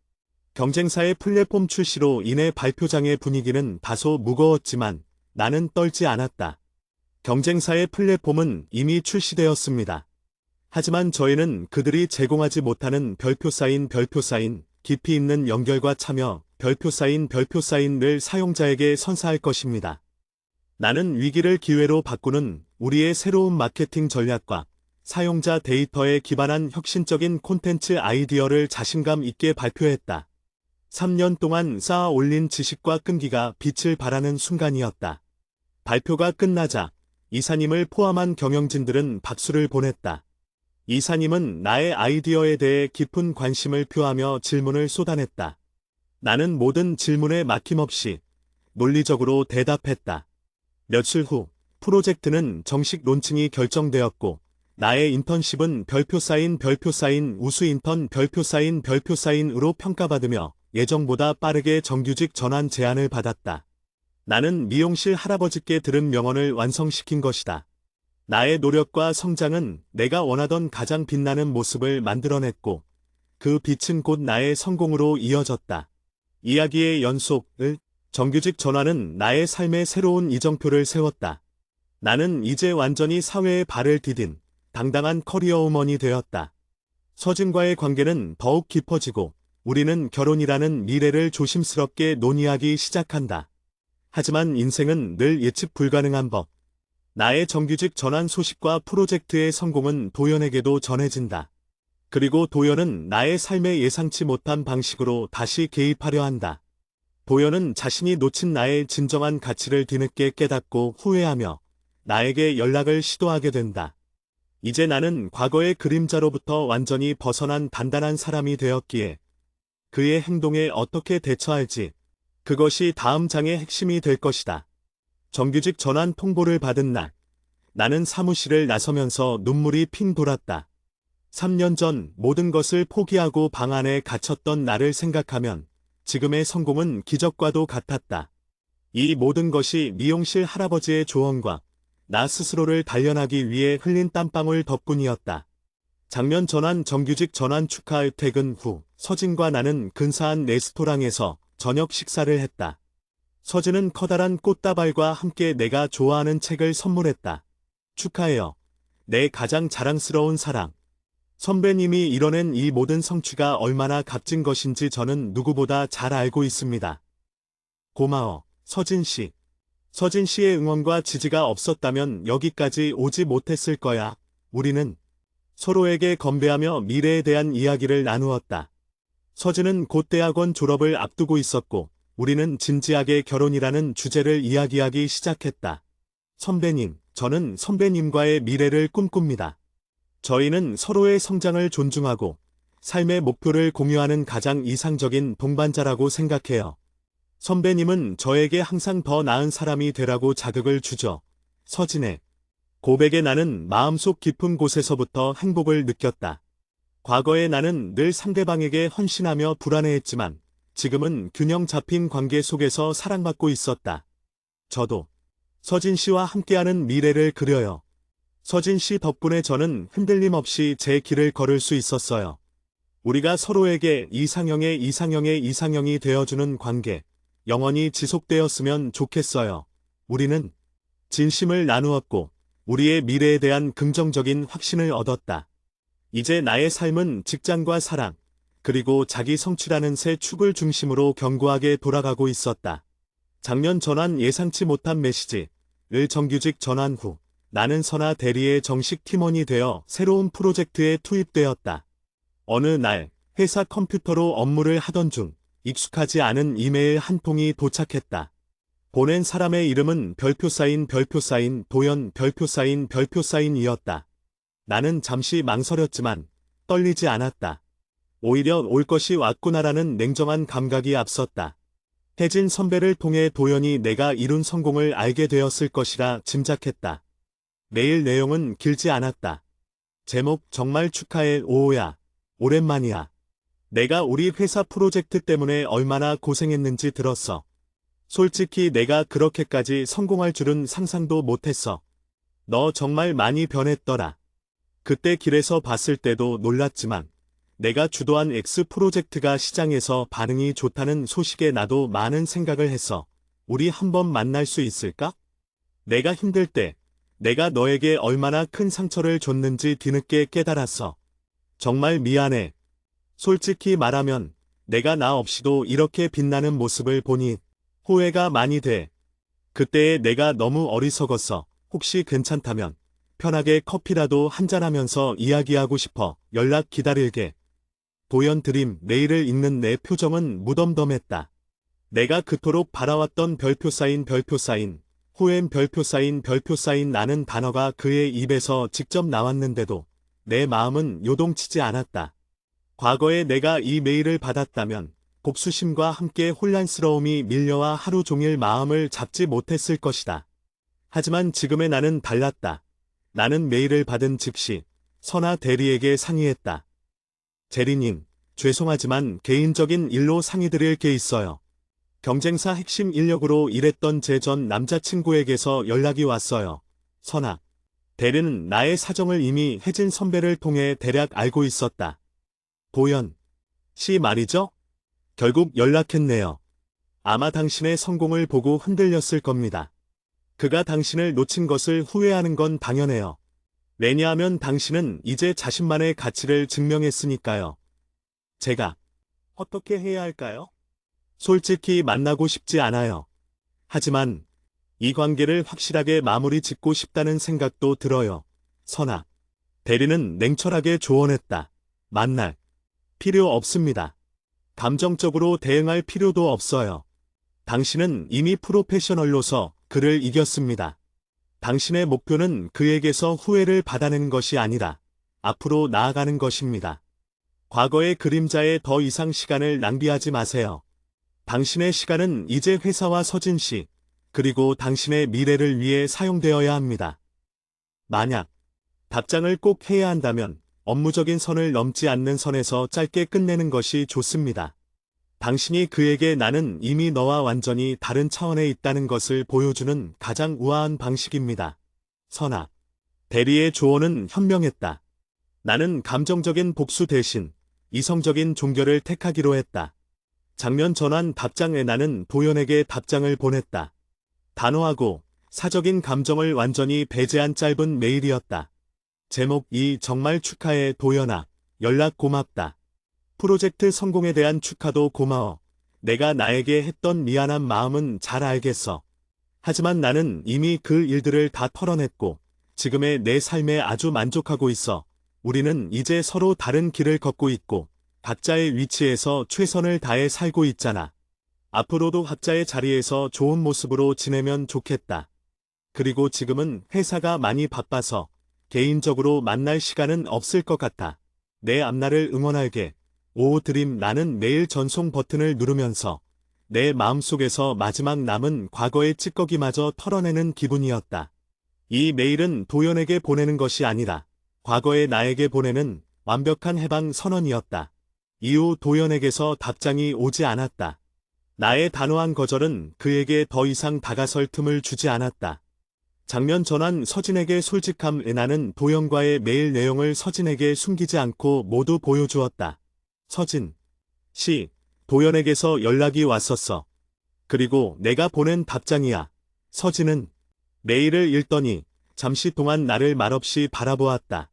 경쟁사의 플랫폼 출시로 인해 발표장의 분위기는 다소 무거웠지만 나는 떨지 않았다. 경쟁사의 플랫폼은 이미 출시되었습니다. 하지만 저희는 그들이 제공하지 못하는 별표 사인, 깊이 있는 연결과 참여, 별표 사인을 사용자에게 선사할 것입니다. 나는 위기를 기회로 바꾸는 우리의 새로운 마케팅 전략과 사용자 데이터에 기반한 혁신적인 콘텐츠 아이디어를 자신감 있게 발표했다. 3년 동안 쌓아 올린 지식과 끈기가 빛을 발하는 순간이었다. 발표가 끝나자 이사님을 포함한 경영진들은 박수를 보냈다. 이사님은 나의 아이디어에 대해 깊은 관심을 표하며 질문을 쏟아냈다. 나는 모든 질문에 막힘없이 논리적으로 대답했다. 며칠 후 프로젝트는 정식 론칭이 결정되었고 나의 인턴십은 별표 사인, 우수 인턴 별표 사인으로 평가받으며 예정보다 빠르게 정규직 전환 제안을 받았다. 나는 미용실 할아버지께 들은 명언을 완성시킨 것이다. 나의 노력과 성장은 내가 원하던 가장 빛나는 모습을 만들어냈고 그 빛은 곧 나의 성공으로 이어졌다. 이야기의 연속을 정규직 전환은 나의 삶의 새로운 이정표를 세웠다. 나는 이제 완전히 사회에 발을 디딘 당당한 커리어우먼이 되었다. 서진과의 관계는 더욱 깊어지고 우리는 결혼이라는 미래를 조심스럽게 논의하기 시작한다. 하지만 인생은 늘 예측 불가능한 법. 나의 정규직 전환 소식과 프로젝트의 성공은 도연에게도 전해진다. 그리고 도연은 나의 삶에 예상치 못한 방식으로 다시 개입하려 한다. 도연은 자신이 놓친 나의 진정한 가치를 뒤늦게 깨닫고 후회하며 나에게 연락을 시도하게 된다. 이제 나는 과거의 그림자로부터 완전히 벗어난 단단한 사람이 되었기에 그의 행동에 어떻게 대처할지 그것이 다음 장의 핵심이 될 것이다. 정규직 전환 통보를 받은 날, 나는 사무실을 나서면서 눈물이 핑 돌았다. 3년 전 모든 것을 포기하고 방 안에 갇혔던 나를 생각하면 지금의 성공은 기적과도 같았다. 이 모든 것이 미용실 할아버지의 조언과 나 스스로를 단련하기 위해 흘린 땀방울 덕분이었다. 장면 전환 정규직 전환 축하. 퇴근 후 서진과 나는 근사한 레스토랑에서 저녁 식사를 했다. 서진은 커다란 꽃다발과 함께 내가 좋아하는 책을 선물했다. 축하해요. 내 가장 자랑스러운 사랑. 선배님이 이뤄낸 이 모든 성취가 얼마나 값진 것인지 저는 누구보다 잘 알고 있습니다. 고마워, 서진 씨. 서진 씨의 응원과 지지가 없었다면 여기까지 오지 못했을 거야. 우리는 서로에게 건배하며 미래에 대한 이야기를 나누었다. 서진은 곧 대학원 졸업을 앞두고 있었고 우리는 진지하게 결혼이라는 주제를 이야기하기 시작했다. 선배님, 저는 선배님과의 미래를 꿈꿉니다. 저희는 서로의 성장을 존중하고 삶의 목표를 공유하는 가장 이상적인 동반자라고 생각해요. 선배님은 저에게 항상 더 나은 사람이 되라고 자극을 주죠. 서진의 고백에 나는 마음속 깊은 곳에서부터 행복을 느꼈다. 과거에 나는 늘 상대방에게 헌신하며 불안해했지만 지금은 균형 잡힌 관계 속에서 사랑받고 있었다. 저도 서진 씨와 함께하는 미래를 그려요. 서진 씨 덕분에 저는 흔들림 없이 제 길을 걸을 수 있었어요. 우리가 서로에게 이상형이 되어주는 관계, 영원히 지속되었으면 좋겠어요. 우리는 진심을 나누었고 우리의 미래에 대한 긍정적인 확신을 얻었다. 이제 나의 삶은 직장과 사랑, 그리고 자기 성취라는 세 축을 중심으로 견고하게 돌아가고 있었다. 작년 전환 예상치 못한 메시지를 정규직 전환 후 나는 선아 대리의 정식 팀원이 되어 새로운 프로젝트에 투입되었다. 어느 날 회사 컴퓨터로 업무를 하던 중 익숙하지 않은 이메일 한 통이 도착했다. 보낸 사람의 이름은 별표 사인, 도연 별표 사인이었다. 나는 잠시 망설였지만 떨리지 않았다. 오히려 올 것이 왔구나라는 냉정한 감각이 앞섰다. 혜진 선배를 통해 도연이 내가 이룬 성공을 알게 되었을 것이라 짐작했다. 메일 내용은 길지 않았다. 제목 정말 축하해 오호야. 오랜만이야. 내가 우리 회사 프로젝트 때문에 얼마나 고생했는지 들었어. 솔직히 내가 그렇게까지 성공할 줄은 상상도 못했어. 너 정말 많이 변했더라. 그때 길에서 봤을 때도 놀랐지만 내가 주도한 X 프로젝트가 시장에서 반응이 좋다는 소식에 나도 많은 생각을 했어. 우리 한번 만날 수 있을까? 내가 힘들 때 내가 너에게 얼마나 큰 상처를 줬는지 뒤늦게 깨달았어. 정말 미안해. 솔직히 말하면 내가 나 없이도 이렇게 빛나는 모습을 보니 후회가 많이 돼. 그때의 내가 너무 어리석었어. 혹시 괜찮다면 편하게 커피라도 한잔하면서 이야기하고 싶어. 연락 기다릴게. 도연 드림. 내일을 읽는 내 표정은 무덤덤했다. 내가 그토록 바라왔던 별표 사인 후엔 별표 사인 나는 단어가 그의 입에서 직접 나왔는데도 내 마음은 요동치지 않았다. 과거에 내가 이 메일을 받았다면 복수심과 함께 혼란스러움이 밀려와 하루 종일 마음을 잡지 못했을 것이다. 하지만 지금의 나는 달랐다. 나는 메일을 받은 즉시 선아 대리에게 상의했다. 제리님, 죄송하지만 개인적인 일로 상의드릴 게 있어요. 경쟁사 핵심 인력으로 일했던 제 전 남자친구에게서 연락이 왔어요. 선아. 대리는 나의 사정을 이미 혜진 선배를 통해 대략 알고 있었다. 도연 씨 말이죠? 결국 연락했네요. 아마 당신의 성공을 보고 흔들렸을 겁니다. 그가 당신을 놓친 것을 후회하는 건 당연해요. 왜냐하면 당신은 이제 자신만의 가치를 증명했으니까요. 제가 어떻게 해야 할까요? 솔직히 만나고 싶지 않아요. 하지만 이 관계를 확실하게 마무리 짓고 싶다는 생각도 들어요. 선아. 대리는 냉철하게 조언했다. 만날 필요 없습니다. 감정적으로 대응할 필요도 없어요. 당신은 이미 프로페셔널로서 그를 이겼습니다. 당신의 목표는 그에게서 후회를 받아내는 것이 아니라 앞으로 나아가는 것입니다. 과거의 그림자에 더 이상 시간을 낭비하지 마세요. 당신의 시간은 이제 회사와 서진 씨, 그리고 당신의 미래를 위해 사용되어야 합니다. 만약 답장을 꼭 해야 한다면 업무적인 선을 넘지 않는 선에서 짧게 끝내는 것이 좋습니다. 당신이 그에게 나는 이미 너와 완전히 다른 차원에 있다는 것을 보여주는 가장 우아한 방식입니다. 선아. 대리의 조언은 현명했다. 나는 감정적인 복수 대신 이성적인 종결을 택하기로 했다. 장면 전환 답장에 나는 도연에게 답장을 보냈다. 단호하고 사적인 감정을 완전히 배제한 짧은 메일이었다. 제목 정말 축하해 도연아. 연락 고맙다. 프로젝트 성공에 대한 축하도 고마워. 내가 나에게 했던 미안한 마음은 잘 알겠어. 하지만 나는 이미 그 일들을 다 털어냈고 지금의 내 삶에 아주 만족하고 있어. 우리는 이제 서로 다른 길을 걷고 있고 각자의 위치에서 최선을 다해 살고 있잖아. 앞으로도 각자의 자리에서 좋은 모습으로 지내면 좋겠다. 그리고 지금은 회사가 많이 바빠서 개인적으로 만날 시간은 없을 것 같아. 내 앞날을 응원할게. 오 드림. 나는 매일 전송 버튼을 누르면서 내 마음속에서 마지막 남은 과거의 찌꺼기마저 털어내는 기분이었다. 이 메일은 도연에게 보내는 것이 아니라 과거의 나에게 보내는 완벽한 해방 선언이었다. 이후 도연에게서 답장이 오지 않았다. 나의 단호한 거절은 그에게 더 이상 다가설 틈을 주지 않았다. 장면 전환 서진에게 솔직함. 나는 도연과의 메일 내용을 서진에게 숨기지 않고 모두 보여주었다. 서진 씨, 도연에게서 연락이 왔었어. 그리고 내가 보낸 답장이야. 서진은 메일을 읽더니 잠시 동안 나를 말없이 바라보았다.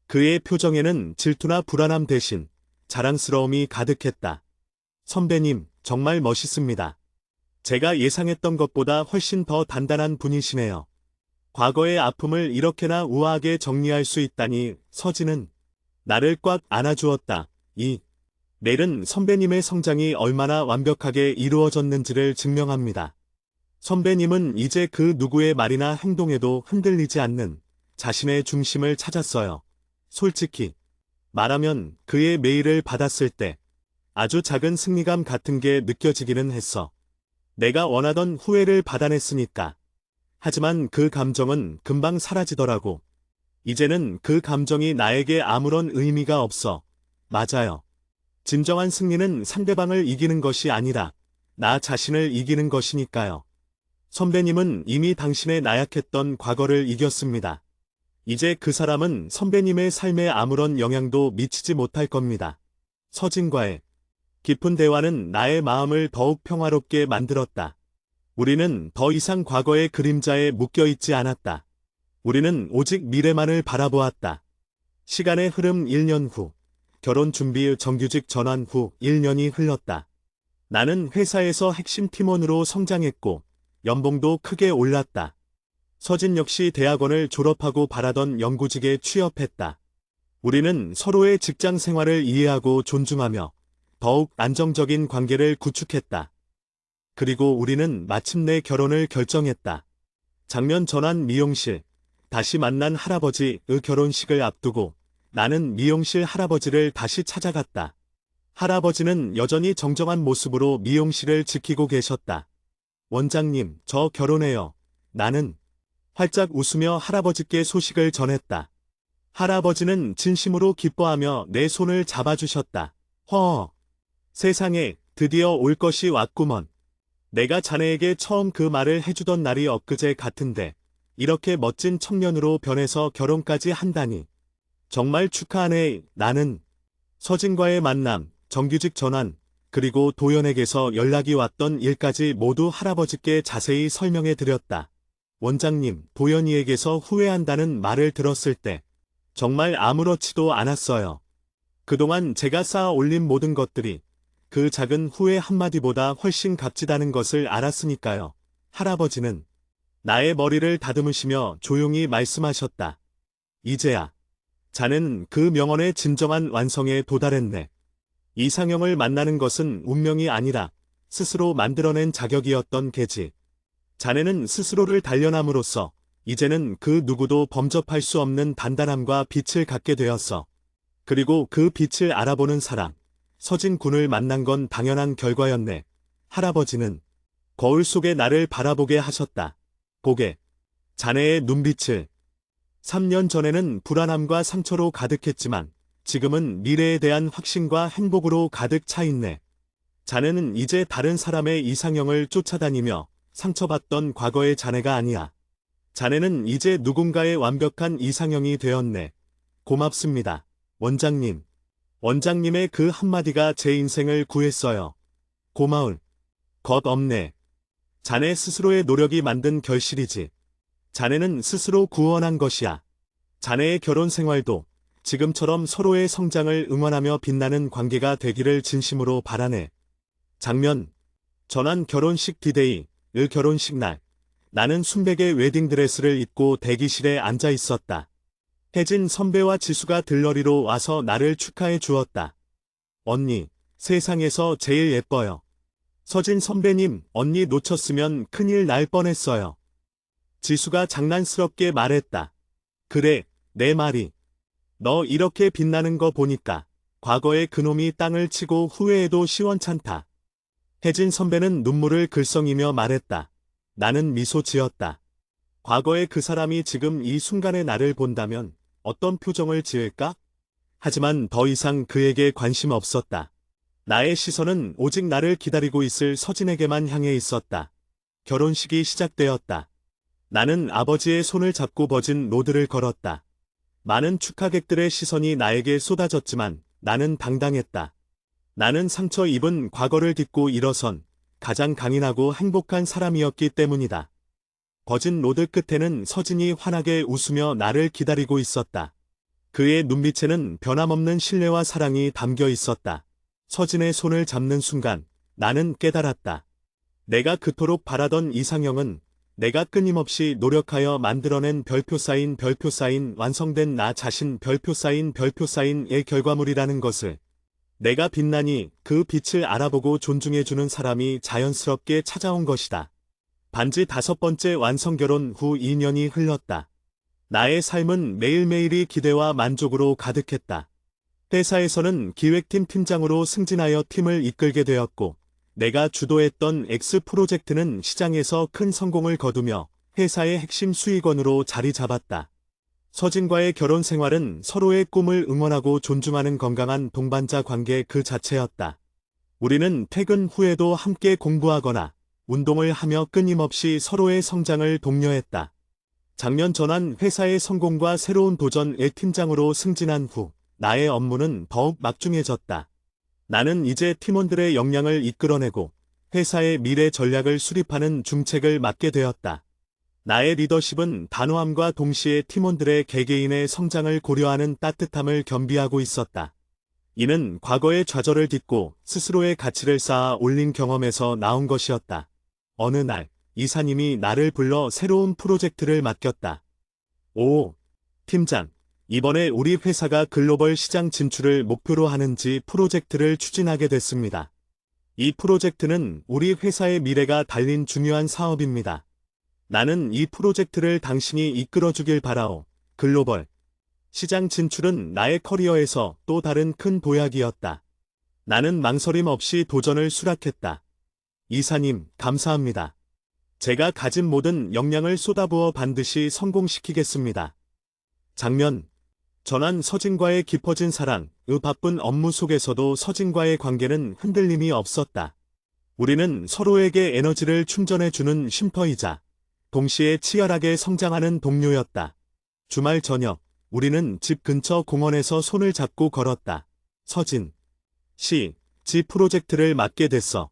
그의 표정에는 질투나 불안함 대신 자랑스러움이 가득했다. 선배님, 정말 멋있습니다. 제가 예상했던 것보다 훨씬 더 단단한 분이시네요. 과거의 아픔을 이렇게나 우아하게 정리할 수 있다니. 서진은 나를 꽉 안아주었다. 이 메일은 선배님의 성장이 얼마나 완벽하게 이루어졌는지를 증명합니다. 선배님은 이제 그 누구의 말이나 행동에도 흔들리지 않는 자신의 중심을 찾았어요. 솔직히 말하면 그의 메일을 받았을 때 아주 작은 승리감 같은 게 느껴지기는 했어. 내가 원하던 후회를 받아냈으니까. 하지만 그 감정은 금방 사라지더라고. 이제는 그 감정이 나에게 아무런 의미가 없어. 맞아요. 진정한 승리는 상대방을 이기는 것이 아니라 나 자신을 이기는 것이니까요. 선배님은 이미 당신의 나약했던 과거를 이겼습니다. 이제 그 사람은 선배님의 삶에 아무런 영향도 미치지 못할 겁니다. 서진과의 깊은 대화는 나의 마음을 더욱 평화롭게 만들었다. 우리는 더 이상 과거의 그림자에 묶여있지 않았다. 우리는 오직 미래만을 바라보았다. 시간의 흐름 1년 후, 결혼 준비 정규직 전환 후 1년이 흘렀다. 나는 회사에서 핵심 팀원으로 성장했고, 연봉도 크게 올랐다. 서진 역시 대학원을 졸업하고 바라던 연구직에 취업했다. 우리는 서로의 직장 생활을 이해하고 존중하며 더욱 안정적인 관계를 구축했다. 그리고 우리는 마침내 결혼을 결정했다. 작년 전환 미용실, 다시 만난 할아버지의 결혼식을 앞두고 나는 미용실 할아버지를 다시 찾아갔다. 할아버지는 여전히 정정한 모습으로 미용실을 지키고 계셨다. 원장님, 저 결혼해요. 나는 활짝 웃으며 할아버지께 소식을 전했다. 할아버지는 진심으로 기뻐하며 내 손을 잡아주셨다. 허, 세상에 드디어 올 것이 왔구먼. 내가 자네에게 처음 그 말을 해주던 날이 엊그제 같은데 이렇게 멋진 청년으로 변해서 결혼까지 한다니. 정말 축하하네. 나는 서진과의 만남, 정규직 전환, 그리고 도연에게서 연락이 왔던 일까지 모두 할아버지께 자세히 설명해 드렸다. 원장님, 도연이에게서 후회한다는 말을 들었을 때 정말 아무렇지도 않았어요. 그동안 제가 쌓아 올린 모든 것들이 그 작은 후회 한마디보다 훨씬 값지다는 것을 알았으니까요. 할아버지는 나의 머리를 다듬으시며 조용히 말씀하셨다. 이제야 자넨 그 명언의 진정한 완성에 도달했네. 이상형을 만나는 것은 운명이 아니라 스스로 만들어낸 자격이었던 게지. 자네는 스스로를 단련함으로써 이제는 그 누구도 범접할 수 없는 단단함과 빛을 갖게 되었어. 그리고 그 빛을 알아보는 사람, 서진 군을 만난 건 당연한 결과였네. 할아버지는 거울 속에 나를 바라보게 하셨다. 보게. 자네의 눈빛을. 3년 전에는 불안함과 상처로 가득했지만 지금은 미래에 대한 확신과 행복으로 가득 차 있네. 자네는 이제 다른 사람의 이상형을 쫓아다니며 상처받던 과거의 자네가 아니야. 자네는 이제 누군가의 완벽한 이상형이 되었네. 고맙습니다. 원장님. 원장님의 그 한마디가 제 인생을 구했어요. 고마울 것 없네. 자네 스스로의 노력이 만든 결실이지. 자네는 스스로 구원한 것이야. 자네의 결혼 생활도 지금처럼 서로의 성장을 응원하며 빛나는 관계가 되기를 진심으로 바라네. 장면. 전환 결혼식 디데이, 결혼식 날. 나는 순백의 웨딩드레스를 입고 대기실에 앉아 있었다. 혜진 선배와 지수가 들러리로 와서 나를 축하해 주었다. 언니, 세상에서 제일 예뻐요. 서진 선배님, 언니 놓쳤으면 큰일 날 뻔했어요. 지수가 장난스럽게 말했다. 그래, 내 말이. 너 이렇게 빛나는 거 보니까 과거의 그놈이 땅을 치고 후회해도 시원찮다. 혜진 선배는 눈물을 글썽이며 말했다. 나는 미소 지었다. 과거의 그 사람이 지금 이 순간의 나를 본다면 어떤 표정을 지을까? 하지만 더 이상 그에게 관심 없었다. 나의 시선은 오직 나를 기다리고 있을 서진에게만 향해 있었다. 결혼식이 시작되었다. 나는 아버지의 손을 잡고 버진 로드를 걸었다. 많은 축하객들의 시선이 나에게 쏟아졌지만 나는 당당했다. 나는 상처 입은 과거를 딛고 일어선 가장 강인하고 행복한 사람이었기 때문이다. 거진 로드 끝에는 서진이 환하게 웃으며 나를 기다리고 있었다. 그의 눈빛에는 변함없는 신뢰와 사랑이 담겨 있었다. 서진의 손을 잡는 순간 나는 깨달았다. 내가 그토록 바라던 이상형은 내가 끊임없이 노력하여 만들어낸 별표 쌓인 완성된 나 자신 별표 쌓인의 결과물이라는 것을. 내가 빛나니 그 빛을 알아보고 존중해주는 사람이 자연스럽게 찾아온 것이다. 반지 5번째 완성 결혼 후 2년이 흘렀다. 나의 삶은 매일매일이 기대와 만족으로 가득했다. 회사에서는 기획팀 팀장으로 승진하여 팀을 이끌게 되었고, 내가 주도했던 X 프로젝트는 시장에서 큰 성공을 거두며 회사의 핵심 수익원으로 자리 잡았다. 서진과의 결혼 생활은 서로의 꿈을 응원하고 존중하는 건강한 동반자 관계 그 자체였다. 우리는 퇴근 후에도 함께 공부하거나 운동을 하며 끊임없이 서로의 성장을 독려했다. 작년 전환 회사의 성공과 새로운 도전의 팀장으로 승진한 후 나의 업무는 더욱 막중해졌다. 나는 이제 팀원들의 역량을 이끌어내고 회사의 미래 전략을 수립하는 중책을 맡게 되었다. 나의 리더십은 단호함과 동시에 팀원들의 개개인의 성장을 고려하는 따뜻함을 겸비하고 있었다. 이는 과거의 좌절을 딛고 스스로의 가치를 쌓아 올린 경험에서 나온 것이었다. 어느 날 이사님이 나를 불러 새로운 프로젝트를 맡겼다. 오, 팀장, 이번에 우리 회사가 글로벌 시장 진출을 목표로 하는지 프로젝트를 추진하게 됐습니다. 이 프로젝트는 우리 회사의 미래가 달린 중요한 사업입니다. 나는 이 프로젝트를 당신이 이끌어주길 바라오. 글로벌 시장 진출은 나의 커리어에서 또 다른 큰 도약이었다. 나는 망설임 없이 도전을 수락했다. 이사님, 감사합니다. 제가 가진 모든 역량을 쏟아부어 반드시 성공시키겠습니다. 장면, 전환 서진과의 깊어진 사랑, 바쁜 업무 속에서도 서진과의 관계는 흔들림이 없었다. 우리는 서로에게 에너지를 충전해주는 쉼터이자 동시에 치열하게 성장하는 동료였다. 주말 저녁, 우리는 집 근처 공원에서 손을 잡고 걸었다. 서진 씨, 집 프로젝트를 맡게 됐어.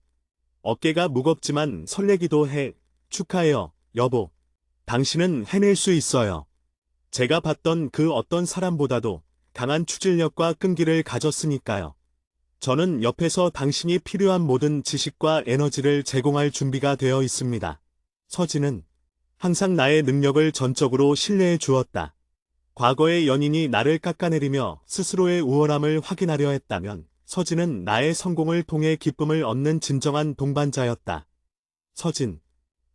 어깨가 무겁지만 설레기도 해. 축하해요, 여보. 당신은 해낼 수 있어요. 제가 봤던 그 어떤 사람보다도 강한 추진력과 끈기를 가졌으니까요. 저는 옆에서 당신이 필요한 모든 지식과 에너지를 제공할 준비가 되어 있습니다. 서진은 항상 나의 능력을 전적으로 신뢰해 주었다. 과거의 연인이 나를 깎아내리며 스스로의 우월함을 확인하려 했다면 서진은 나의 성공을 통해 기쁨을 얻는 진정한 동반자였다. 서진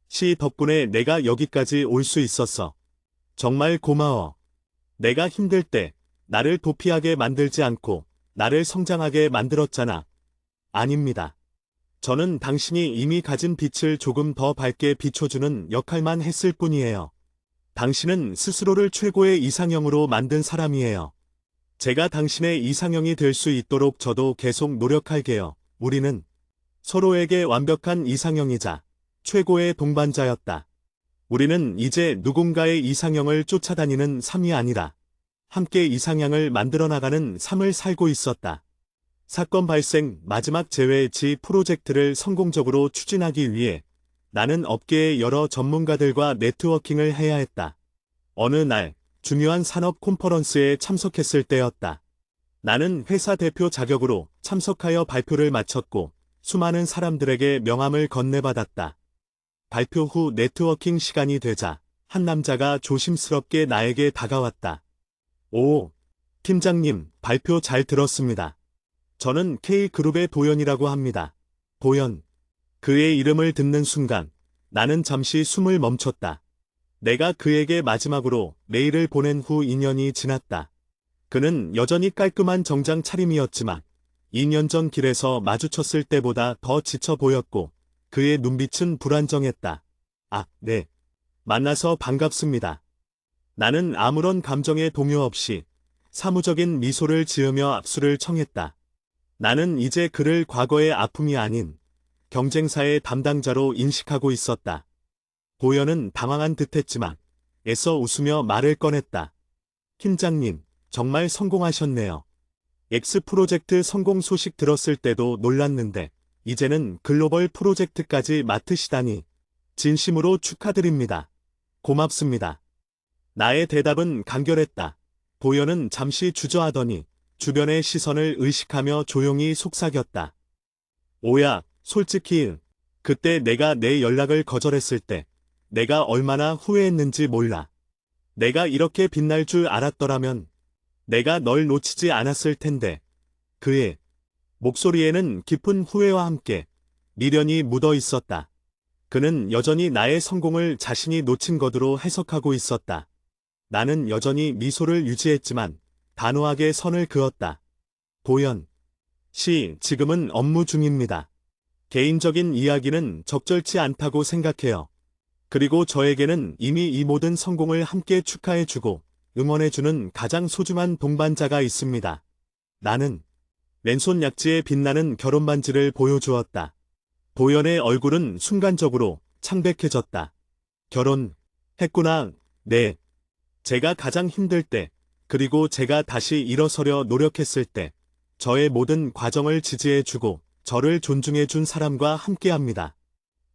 씨 덕분에 내가 여기까지 올 수 있었어. 정말 고마워. 내가 힘들 때 나를 도피하게 만들지 않고 나를 성장하게 만들었잖아. 아닙니다. 저는 당신이 이미 가진 빛을 조금 더 밝게 비춰주는 역할만 했을 뿐이에요. 당신은 스스로를 최고의 이상형으로 만든 사람이에요. 제가 당신의 이상형이 될 수 있도록 저도 계속 노력할게요. 우리는 서로에게 완벽한 이상형이자 최고의 동반자였다. 우리는 이제 누군가의 이상형을 쫓아다니는 삶이 아니라 함께 이상향을 만들어 나가는 삶을 살고 있었다. 사건 발생 마지막 재회지 프로젝트를 성공적으로 추진하기 위해 나는 업계의 여러 전문가들과 네트워킹을 해야 했다. 어느 날 중요한 산업 콘퍼런스에 참석했을 때였다. 나는 회사 대표 자격으로 참석하여 발표를 마쳤고 수많은 사람들에게 명함을 건네받았다. 발표 후 네트워킹 시간이 되자 한 남자가 조심스럽게 나에게 다가왔다. 오, 팀장님, 발표 잘 들었습니다. 저는 K그룹의 도연이라고 합니다. 도연. 그의 이름을 듣는 순간 나는 잠시 숨을 멈췄다. 내가 그에게 마지막으로 메일을 보낸 후 2년이 지났다. 그는 여전히 깔끔한 정장 차림이었지만 2년 전 길에서 마주쳤을 때보다 더 지쳐 보였고 그의 눈빛은 불안정했다. 아, 네. 만나서 반갑습니다. 나는 아무런 감정의 동요 없이 사무적인 미소를 지으며 압수를 청했다. 나는 이제 그를 과거의 아픔이 아닌 경쟁사의 담당자로 인식하고 있었다. 도연은 당황한 듯했지만 애써 웃으며 말을 꺼냈다. 팀장님, 정말 성공하셨네요. X 프로젝트 성공 소식 들었을 때도 놀랐는데 이제는 글로벌 프로젝트까지 맡으시다니 진심으로 축하드립니다. 고맙습니다. 나의 대답은 간결했다. 도연은 잠시 주저하더니 주변의 시선을 의식하며 조용히 속삭였다. 오야, 솔직히 그때 내가 내 연락을 거절했을 때 내가 얼마나 후회했는지 몰라. 내가 이렇게 빛날 줄 알았더라면 내가 널 놓치지 않았을 텐데. 그의 목소리에는 깊은 후회와 함께 미련이 묻어 있었다. 그는 여전히 나의 성공을 자신이 놓친 것으로 해석하고 있었다. 나는 여전히 미소를 유지했지만 단호하게 선을 그었다. 도연 씨, 지금은 업무 중입니다. 개인적인 이야기는 적절치 않다고 생각해요. 그리고 저에게는 이미 이 모든 성공을 함께 축하해주고 응원해주는 가장 소중한 동반자가 있습니다. 나는 왼손 약지에 빛나는 결혼 반지를 보여주었다. 도연의 얼굴은 순간적으로 창백해졌다. 결혼했구나. 네. 제가 가장 힘들 때, 그리고 제가 다시 일어서려 노력했을 때, 저의 모든 과정을 지지해주고, 저를 존중해준 사람과 함께합니다.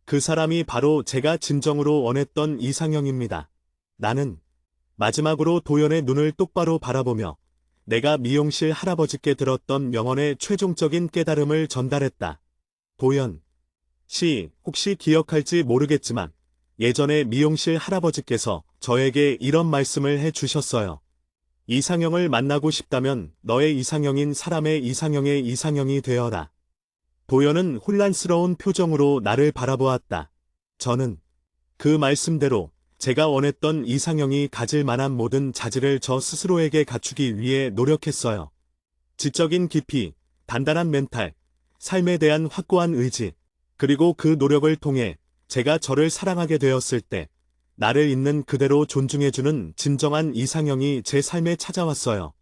그 사람이 바로 제가 진정으로 원했던 이상형입니다. 나는 마지막으로 도연의 눈을 똑바로 바라보며 내가 미용실 할아버지께 들었던 명언의 최종적인 깨달음을 전달했다. 도연 씨, 혹시 기억할지 모르겠지만 예전에 미용실 할아버지께서 저에게 이런 말씀을 해 주셨어요. 이상형을 만나고 싶다면 너의 이상형인 사람의 이상형의 이상형이 되어라. 도연은 혼란스러운 표정으로 나를 바라보았다. 저는 그 말씀대로 제가 원했던 이상형이 가질 만한 모든 자질을 저 스스로에게 갖추기 위해 노력했어요. 지적인 깊이, 단단한 멘탈, 삶에 대한 확고한 의지, 그리고 그 노력을 통해 제가 저를 사랑하게 되었을 때 나를 있는 그대로 존중해주는 진정한 이상형이 제 삶에 찾아왔어요.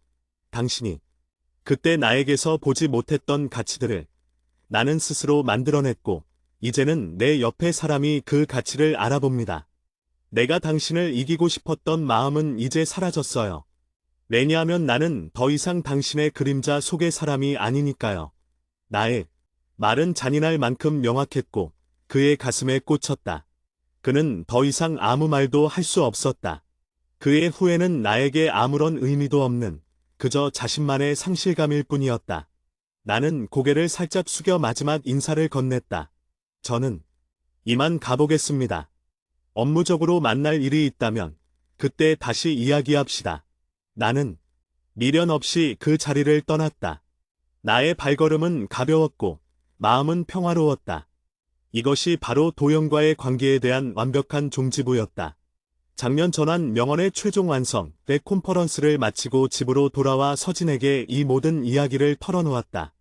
당신이 그때 나에게서 보지 못했던 가치들을 나는 스스로 만들어냈고 이제는 내 옆에 사람이 그 가치를 알아봅니다. 내가 당신을 이기고 싶었던 마음은 이제 사라졌어요. 왜냐하면 나는 더 이상 당신의 그림자 속의 사람이 아니니까요. 나의 말은 잔인할 만큼 명확했고 그의 가슴에 꽂혔다. 그는 더 이상 아무 말도 할 수 없었다. 그의 후회는 나에게 아무런 의미도 없는 그저 자신만의 상실감일 뿐이었다. 나는 고개를 살짝 숙여 마지막 인사를 건넸다. 저는 이만 가보겠습니다. 업무적으로 만날 일이 있다면 그때 다시 이야기합시다. 나는 미련 없이 그 자리를 떠났다. 나의 발걸음은 가벼웠고 마음은 평화로웠다. 이것이 바로 도연과의 관계에 대한 완벽한 종지부였다. 작년 전환 명언의 최종 완성 때 컨퍼런스를 마치고 집으로 돌아와 서진에게 이 모든 이야기를 털어놓았다.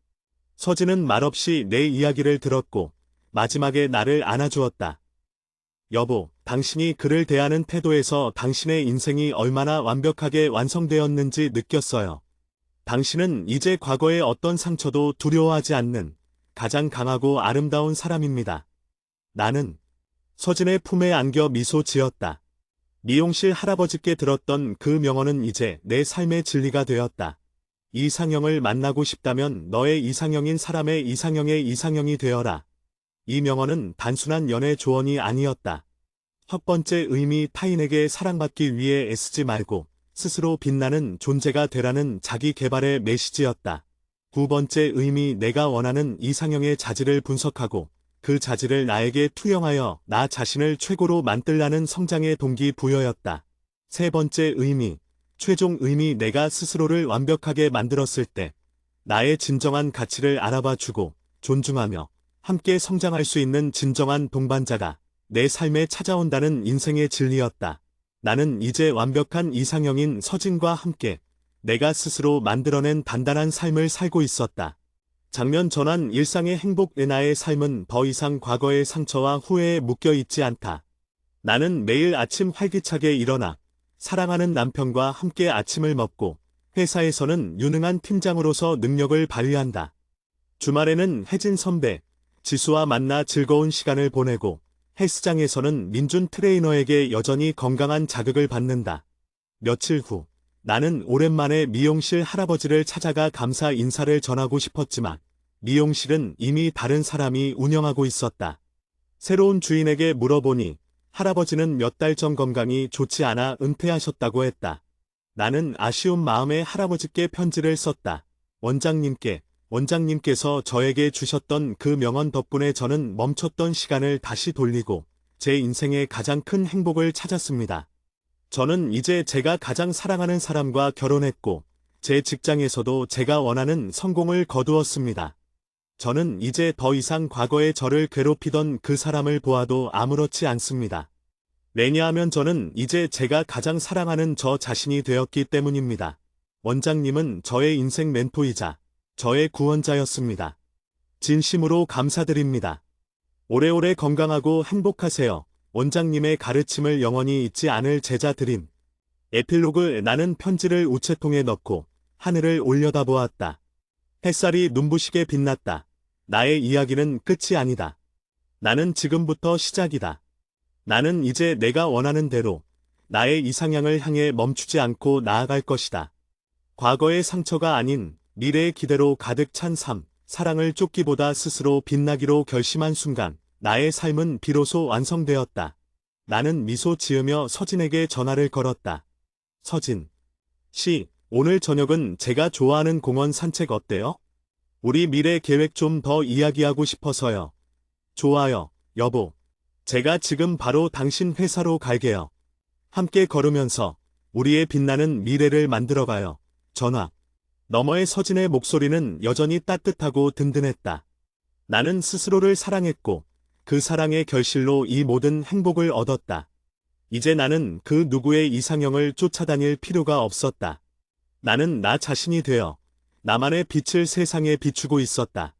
서진은 말없이 내 이야기를 들었고 마지막에 나를 안아주었다. 여보, 당신이 그를 대하는 태도에서 당신의 인생이 얼마나 완벽하게 완성되었는지 느꼈어요. 당신은 이제 과거의 어떤 상처도 두려워하지 않는 가장 강하고 아름다운 사람입니다. 나는 서진의 품에 안겨 미소 지었다. 미용실 할아버지께 들었던 그 명언은 이제 내 삶의 진리가 되었다. 이상형을 만나고 싶다면 너의 이상형인 사람의 이상형의 이상형이 되어라. 이 명언은 단순한 연애 조언이 아니었다. 첫 번째 의미, 타인에게 사랑받기 위해 애쓰지 말고 스스로 빛나는 존재가 되라는 자기 개발의 메시지였다. 두 번째 의미, 내가 원하는 이상형의 자질을 분석하고 그 자질을 나에게 투영하여 나 자신을 최고로 만들라는 성장의 동기부여였다. 세 번째 의미, 최종 의미, 내가 스스로를 완벽하게 만들었을 때 나의 진정한 가치를 알아봐주고 존중하며 함께 성장할 수 있는 진정한 동반자가 내 삶에 찾아온다는 인생의 진리였다. 나는 이제 완벽한 이상형인 서진과 함께 내가 스스로 만들어낸 단단한 삶을 살고 있었다. 장면 전환 일상의 행복, 나의 삶은 더 이상 과거의 상처와 후회에 묶여있지 않다. 나는 매일 아침 활기차게 일어나 사랑하는 남편과 함께 아침을 먹고 회사에서는 유능한 팀장으로서 능력을 발휘한다. 주말에는 혜진 선배, 지수와 만나 즐거운 시간을 보내고 헬스장에서는 민준 트레이너에게 여전히 건강한 자극을 받는다. 며칠 후 나는 오랜만에 미용실 할아버지를 찾아가 감사 인사를 전하고 싶었지만 미용실은 이미 다른 사람이 운영하고 있었다. 새로운 주인에게 물어보니 할아버지는 몇 달 전 건강이 좋지 않아 은퇴하셨다고 했다. 나는 아쉬운 마음에 할아버지께 편지를 썼다. 원장님께서 저에게 주셨던 그 명언 덕분에 저는 멈췄던 시간을 다시 돌리고 제 인생의 가장 큰 행복을 찾았습니다. 저는 이제 제가 가장 사랑하는 사람과 결혼했고 제 직장에서도 제가 원하는 성공을 거두었습니다. 저는 이제 더 이상 과거에 저를 괴롭히던 그 사람을 보아도 아무렇지 않습니다. 왜냐하면 저는 이제 제가 가장 사랑하는 저 자신이 되었기 때문입니다. 원장님은 저의 인생 멘토이자 저의 구원자였습니다. 진심으로 감사드립니다. 오래오래 건강하고 행복하세요. 원장님의 가르침을 영원히 잊지 않을 제자 드림. 에필로그. 나는 편지를 우체통에 넣고 하늘을 올려다보았다. 햇살이 눈부시게 빛났다. 나의 이야기는 끝이 아니다. 나는 지금부터 시작이다. 나는 이제 내가 원하는 대로 나의 이상향을 향해 멈추지 않고 나아갈 것이다. 과거의 상처가 아닌 미래의 기대로 가득 찬 삶, 사랑을 쫓기보다 스스로 빛나기로 결심한 순간, 나의 삶은 비로소 완성되었다. 나는 미소 지으며 서진에게 전화를 걸었다. 서진 씨, 오늘 저녁은 제가 좋아하는 공원 산책 어때요? 우리 미래 계획 좀 더 이야기하고 싶어서요. 좋아요, 여보. 제가 지금 바로 당신 회사로 갈게요. 함께 걸으면서 우리의 빛나는 미래를 만들어가요. 전화. 너머의 서진의 목소리는 여전히 따뜻하고 든든했다. 나는 스스로를 사랑했고 그 사랑의 결실로 이 모든 행복을 얻었다. 이제 나는 그 누구의 이상형을 쫓아다닐 필요가 없었다. 나는 나 자신이 되어 나만의 빛을 세상에 비추고 있었다.